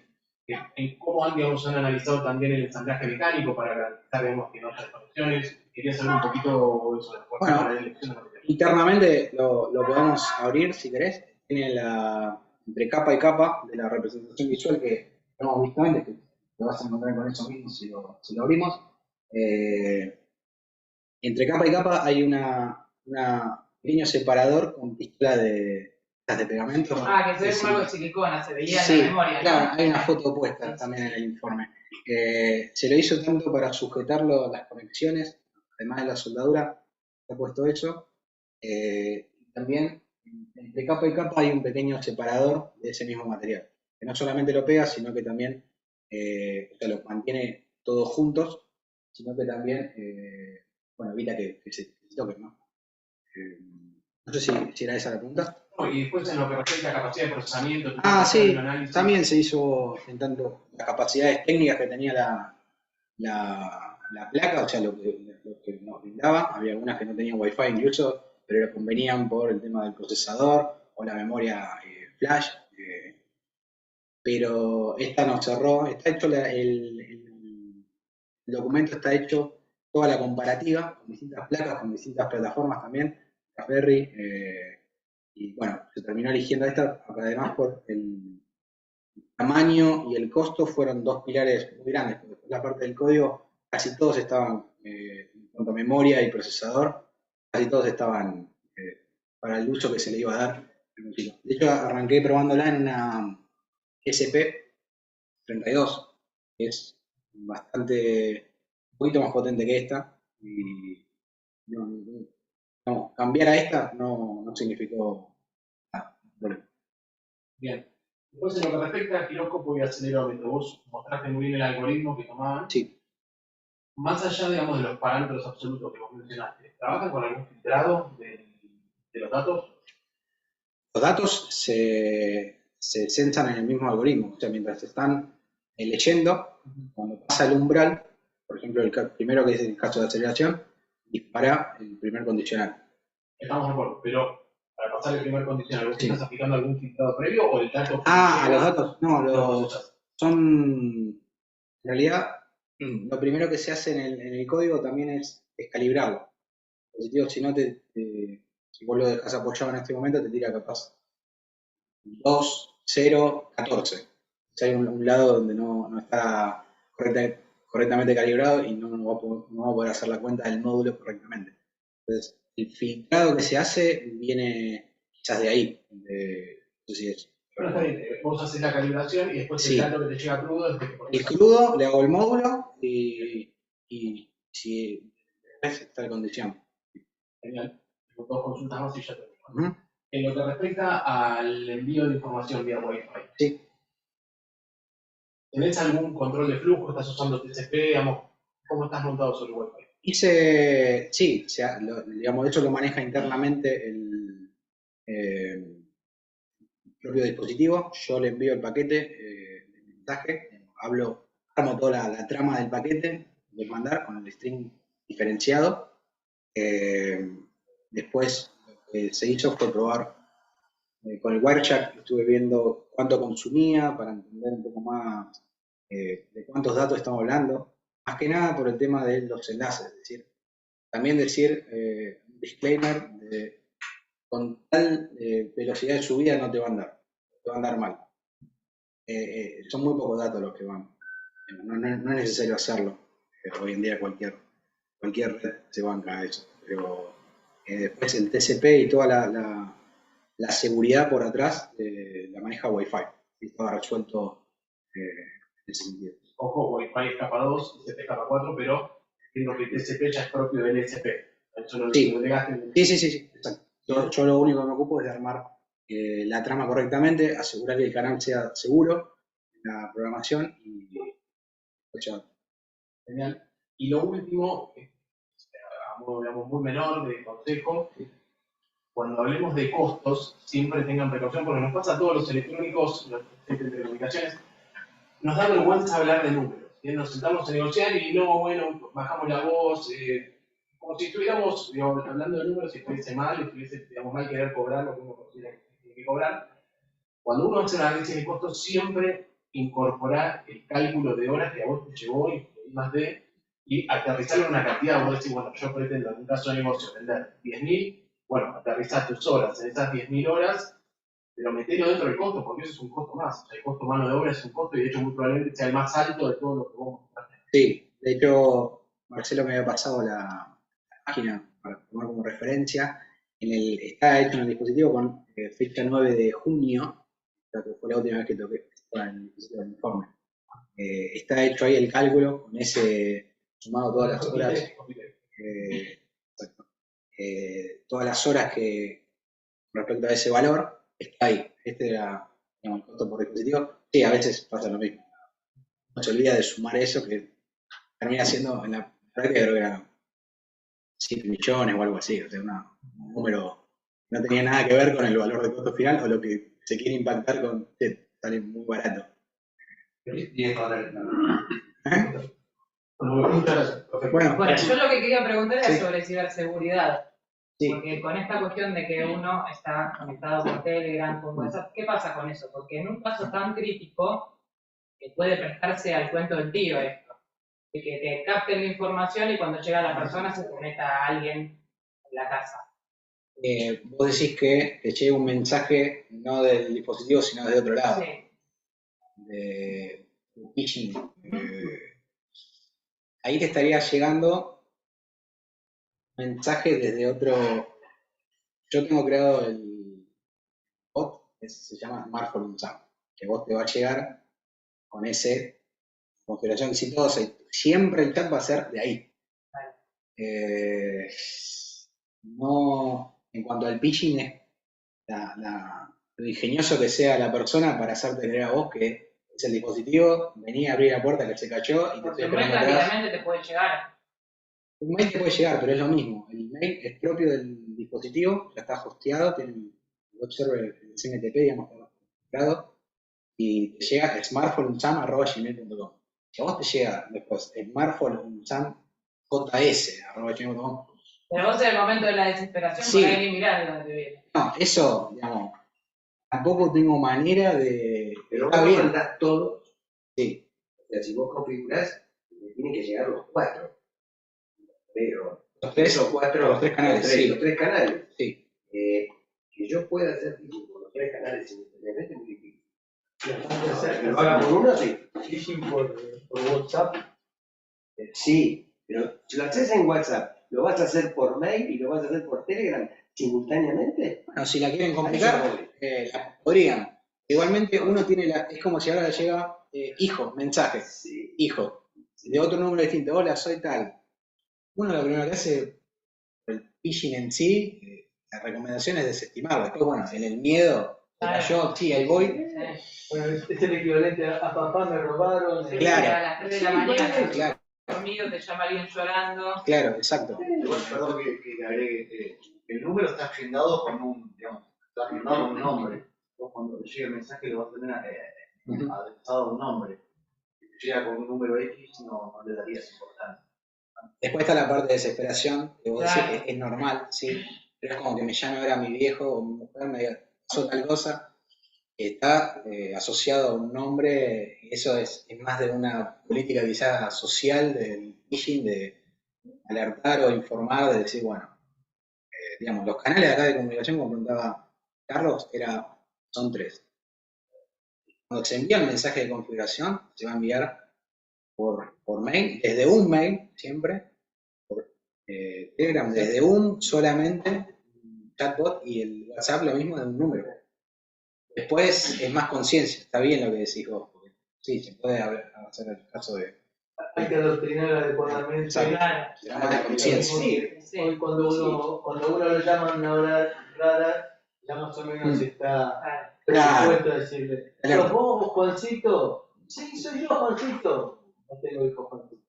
En cómo han analizado también el ensamblaje mecánico para garantizar, digamos, que no haya desconexiones. Quería saber un poquito eso después de la elección de materiales. Internamente lo podemos abrir si querés. Tiene entre capa y capa de la representación visual que hemos visto antes, que lo vas a encontrar con eso mismo si lo abrimos. Entre capa y capa hay un pequeño separador con pistola de pegamento. Que se ve como algo de silicona, se veía sí, en la memoria. Claro, ¿no? hay una foto puesta también en el informe. Se lo hizo tanto para sujetarlo las conexiones, además de la soldadura, se ha puesto eso. También entre capa y capa hay un pequeño separador de ese mismo material, que no solamente lo pega, sino que también los mantiene todos juntos, sino que también evita que se toquen, ¿no? No sé si era esa la pregunta. Y después en lo que respecta a capacidad de procesamiento. Sí, también se hizo en tanto las capacidades técnicas que tenía la placa, o sea, lo que nos brindaba. Había algunas que no tenían Wi-Fi incluso, pero lo convenían por el tema del procesador o la memoria flash. Pero esta no cerró, está hecho el documento, está hecho toda la comparativa con distintas placas, con distintas plataformas también, Raspberry, y bueno, se terminó eligiendo esta, además por el tamaño y el costo fueron dos pilares muy grandes, porque por la parte del código casi todos estaban, en cuanto a memoria y procesador, casi todos estaban para el uso que se le iba a dar. De hecho, arranqué probándola en una SP32, que es bastante, un poquito más potente que esta, y cambiar a esta no significó nada. Bueno. Bien. Después, en lo que respecta al giróscopo y acelerómetro, vos mostraste muy bien el algoritmo que tomaban. Sí. Más allá, digamos, de los parámetros absolutos que vos mencionaste, ¿trabajan con algún filtrado de los datos? Los datos se censan en el mismo algoritmo, o sea, mientras se están leyendo, cuando pasa el umbral, por ejemplo, el primero que es el caso de aceleración, dispara el primer condicional. Estamos de acuerdo, pero para pasar el primer condicional, ¿vos estás aplicando algún filtrado previo o el dato? A los datos, no, son, en realidad, Lo primero que se hace en el código también es calibrarlo. El dispositivo, si no si vos lo dejas apoyado en este momento, te tira capaz 2, 0, 14. Si hay un lado donde no está correctamente calibrado y no va a poder hacer la cuenta del módulo correctamente. Entonces, el filtrado que se hace viene quizás de ahí. No sé si es. Pero está bien, vos haces la calibración y después Sí. el dato que te llega crudo es que El crudo, le hago el módulo y si después está la condición. Genial. Tengo dos consultas más y ya termino. Ujú. En lo que respecta al envío de información vía Wi-Fi, Sí. ¿tenés algún control de flujo? ¿Estás usando TCP? Digamos, ¿cómo estás montado sobre Wi-Fi? Sí, digamos, eso lo maneja internamente el propio dispositivo. Yo le envío el paquete de mensaje, armo toda la trama del paquete de mandar con el string diferenciado. Después lo que se hizo fue probar con el Wireshark, estuve viendo cuánto consumía para entender un poco más de cuántos datos estamos hablando. Más que nada por el tema de los enlaces, es decir, también decir un disclaimer de con tal velocidad de subida no te va a andar, te va a andar mal. Son muy pocos datos los que van. No es necesario hacerlo. Hoy en día cualquier red se banca a eso. Pero después el TCP y toda la seguridad por atrás la maneja Wi-Fi. Y estaba resuelto en ese sentido. Ojo, Wi-Fi es capa 2, TCP es capa 4, pero entiendo que TCP ya es propio del SP. Eso lo Sí. delegaste. Sí, exacto. Yo lo único que me ocupo es de armar la trama correctamente, asegurar que el canal sea seguro en la programación y ya. Genial. Y lo último, a modo digamos, muy menor de consejo, cuando hablemos de costos, siempre tengan precaución, porque nos pasa a todos los electrónicos, los de telecomunicaciones, nos da vergüenza hablar de números. Nos sentamos a negociar y no, bueno, bajamos la voz, como si estuviéramos digamos, hablando de números y estuviese mal digamos, mal querer cobrar lo que uno considera que tiene que cobrar. Cuando uno hace un análisis de costos, siempre incorporar el cálculo de horas que a vos te llevó y más de, y aterrizarlo en una cantidad. Vos decís, bueno, yo pretendo en un caso de negocio vender 10.000, bueno, aterrizar tus horas en esas 10.000 horas, pero meterlo dentro del costo, porque eso es un costo más. O sea, el costo mano de obra es un costo y de hecho muy probablemente sea el más alto de todo lo que vos mostraste. Sí, de hecho, Marcelo me había pasado la página para tomar como referencia. Está hecho en el dispositivo con fecha 9 de junio, que fue la última vez que toqué en el dispositivo del informe. Está hecho ahí el cálculo con ese sumado todas las horas. Todas las horas que respecto a ese valor está ahí. Este era digamos, el costo por dispositivo. Sí, a veces pasa lo mismo. No se olvida de sumar eso que termina siendo en la práctica creo que eran 7 millones o algo así. O sea, un número que no tenía nada que ver con el valor de costo final o lo que se quiere impactar con sale muy barato. 10 dólares. Bueno, Bueno, yo lo que quería preguntar era Sí. sobre ciberseguridad. sí. Porque con esta cuestión de que uno está conectado con Telegram, con WhatsApp, ¿qué pasa con eso? Porque en un caso tan crítico, puede prestarse al cuento del tío esto. De que te capten la información y cuando llega la persona se conecta a alguien en la casa. Vos decís que te llega un mensaje no del dispositivo, sino de otro lado. Sí. De phishing. Ahí te estaría llegando mensaje desde otro. Yo tengo creado el bot, que se llama Smartphone Chat, que vos te va a llegar con ese configuración exitosa y siempre el chat va a ser de ahí. No, en cuanto al phishing, es lo ingenioso que sea la persona para hacerte creer a vos que es el dispositivo, venía a abrir la puerta que se cayó y te Porque estoy un mail esperando atrás. rápidamente te puede llegar. Un mail te puede llegar, pero es lo mismo. El mail es propio del dispositivo, ya está hosteado, tiene el web server, el SMTP, digamos, está registrado, y te llega a smartphoneunsam@gmail.com. Si a vos te llega después smartphoneunsam.js@gmail.com. Pero vos en el momento de la desesperación Sí. por ahí ni mirás de dónde viene. No, eso, digamos, tampoco tengo manera de. Pero Está vos bien. mandás todo. Sí. O sea, si vos configurás, tienen que llegar los 4. Pero Los 3 o 4, los 3 canales, sí. los 3 canales. Sí. Que yo pueda hacer phishing con los 3 canales simultáneamente es muy difícil. Pero Pero con uno sí. phishing por WhatsApp. Sí, pero si lo haces en WhatsApp, ¿lo vas a hacer por mail y lo vas a hacer por Telegram simultáneamente? Bueno, si la quieren complicar, podrían. Igualmente uno tiene es como si ahora le llega hijo, mensaje, Sí. hijo, de otro número distinto, hola, soy tal. Uno lo primero que hace, el phishing en sí, la recomendación es desestimarlo. Después, bueno, en el miedo, yo, sí, ahí voy. Bueno, es el equivalente a papá me robaron. Sí, Claro. a las 3 de la mañana, Claro, dormido, te llama alguien llorando. claro, exacto. Perdón que agregue, el número está agendado con un, digamos, está agendado con un nombre. Vos cuando te llegue el mensaje lo vas a tener adresado a un nombre. Si te llega con un número X no le darías importancia. Después está la parte de desesperación, que vos Claro. decís que es normal, sí, pero es como que me llame ahora mi viejo o mi mujer, me diga, pasó tal cosa, que está asociado a un nombre, y eso es más de una política quizás social del phishing, de alertar o informar, de decir, bueno, digamos, los canales de acá de comunicación, como preguntaba Carlos, son 3. Cuando se envía el mensaje de configuración, se va a enviar por mail, desde un mail siempre, por Telegram, desde un solamente chatbot, y el WhatsApp lo mismo de un número. Después es más conciencia, está bien lo que decís vos, porque sí, se puede hacer el caso de... Hay que adoctrinar adecuadamente. Claro. Será más de conciencia. Sí. Hoy cuando uno lo llama a una hora rara, ya más o menos está predispuesto a decirle, ¿sos vos, Juancito? Sí, soy yo, Juancito. No tengo hijo, Juancito.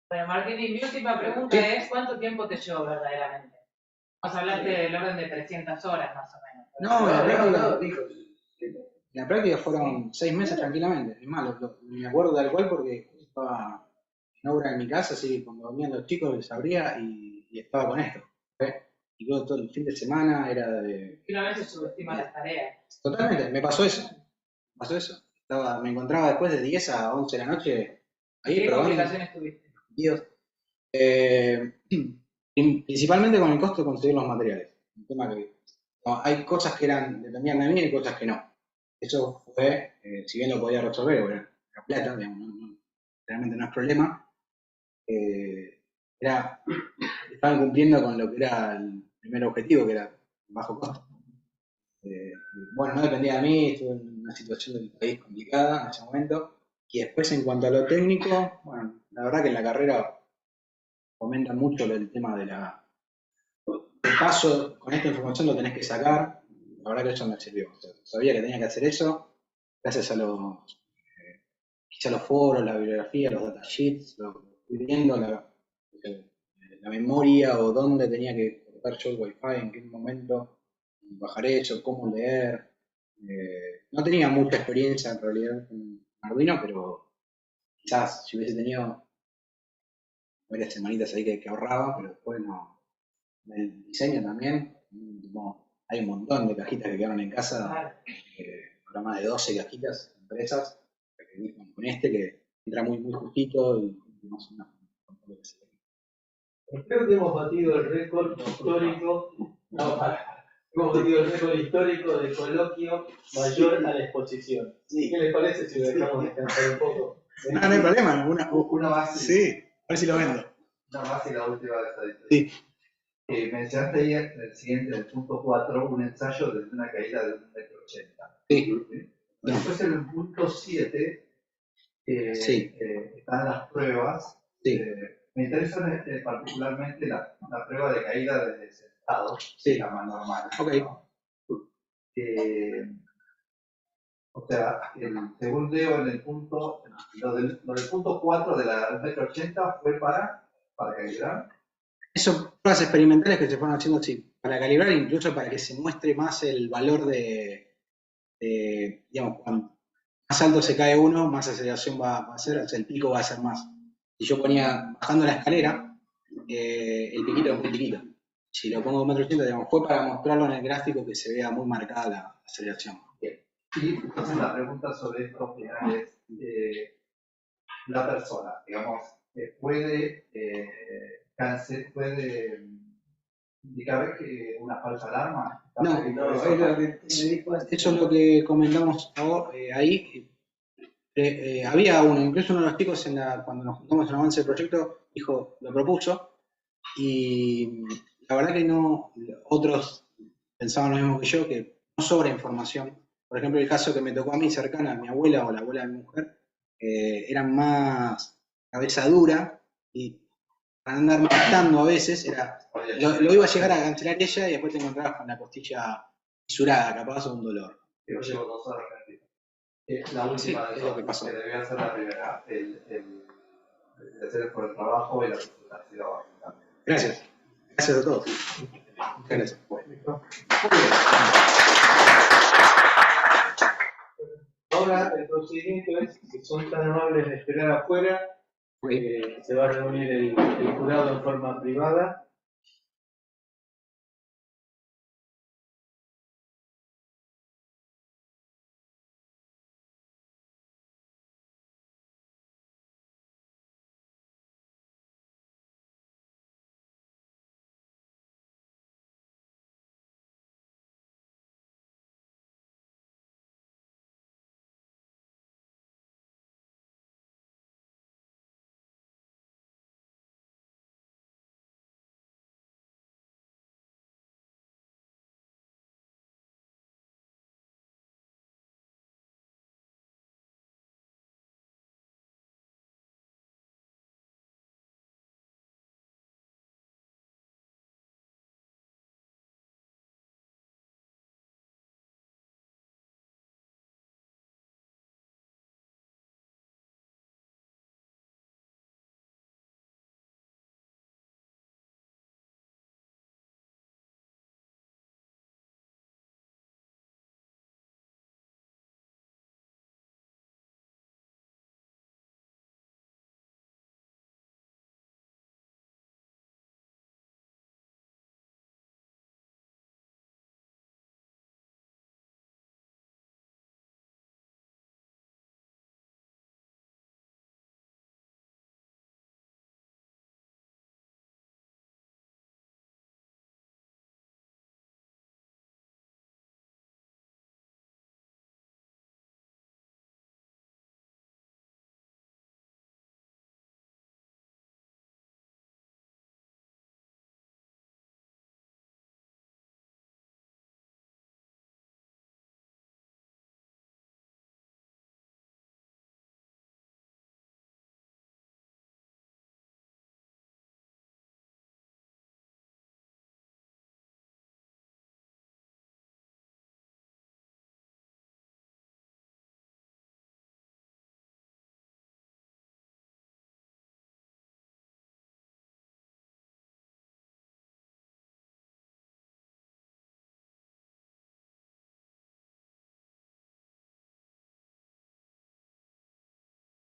Bueno, Marketing, mi última pregunta es, ¿cuánto tiempo te llevó verdaderamente? Vos hablaste del orden de 300 horas más o menos. No, dijo. la práctica fueron 6 meses tranquilamente. Es más, me acuerdo tal cual porque estaba en obra en mi casa, así que cuando venían los chicos les abría y estaba con esto. Y luego todo el fin de semana era de... Y una vez se subestima las tareas. Totalmente, me pasó eso. Me encontraba después de 10 a 11 de la noche ahí ¿Qué probando. complicaciones tuviste? Dios. Principalmente con el costo de conseguir los materiales. Un tema que hay cosas que dependían de mí y cosas que no. Eso fue, si bien lo podía resolver, bueno, la plata, digamos, realmente no es problema. Estaban cumpliendo con lo que era el primer objetivo, que era bajo costo. Bueno, no dependía de mí, estuve en una situación del país complicada en ese momento. Y después, en cuanto a lo técnico, bueno, la verdad que en la carrera comentan mucho el tema de el paso, con esta información lo tenés que sacar. La verdad que eso me sirvió. O sea, sabía que tenía que hacer eso, gracias a quizá los foros, la bibliografía, los datasheets, lo fui viendo, la memoria o dónde tenía que cortar yo el wifi, en qué momento bajar eso, cómo leer. No tenía mucha experiencia en realidad con Arduino, pero quizás si hubiese tenido varias semanitas ahí que ahorraba, pero después no. El diseño también, hay un montón de cajitas que quedaron en casa, ahora más de 12 cajitas impresas, con que entra muy, muy justito y más o menos. Creo que hemos batido el récord histórico. Hemos batido el récord histórico de coloquio mayor a la exposición. Sí. ¿Qué les parece si lo dejamos descansar un poco? No hay problema, Una base. Sí, a ver si lo vendo. Una base y la última de esta historia. Sí. Mencionaste ahí en el siguiente, el punto 4, un ensayo de una caída de 1,80 m. Sí. Después en el punto 7 están las pruebas. Sí. Me interesa particularmente la prueba de caída desde sentado, Sí. la más normal. Ok. ¿No? O sea, según leo en el punto, lo del punto 4 de la 1,80 m fue para calibrar. Eso, pruebas experimentales que se fueron haciendo así, para calibrar, incluso para que se muestre más el valor digamos, cuando más alto se cae uno, más aceleración va a hacer, o sea, el pico va a ser más. Si yo ponía, bajando la escalera, el piquito es muy chiquito. Si lo pongo 1,80 m, digamos, fue para mostrarlo en el gráfico que se vea muy marcada la aceleración. Y entonces la pregunta sobre esto es, la persona, digamos, puede indicar que una falsa alarma. No, es lo que me dijo, eso es lo que comentamos ahora, ahí. Había uno, incluso uno de los chicos cuando nos juntamos en el avance del proyecto, lo propuso, y la verdad que no, otros pensaban lo mismo que yo, que no sobra información. Por ejemplo, el caso que me tocó a mí cercana, a mi abuela o la abuela de mi mujer, eran más cabeza dura, y para andar matando a veces, lo iba a llegar a cancelar ella y después te encontrabas con la costilla fisurada, capaz, o un dolor. Yo llevo 2 horas la última Sí, de es lo que pasó. que debía ser la primera. El hacer por el trabajo y la presentación. Gracias. Gracias a todos. Muchas gracias. Ahora el procedimiento es, si son tan amables de esperar afuera, se va a reunir el jurado en forma privada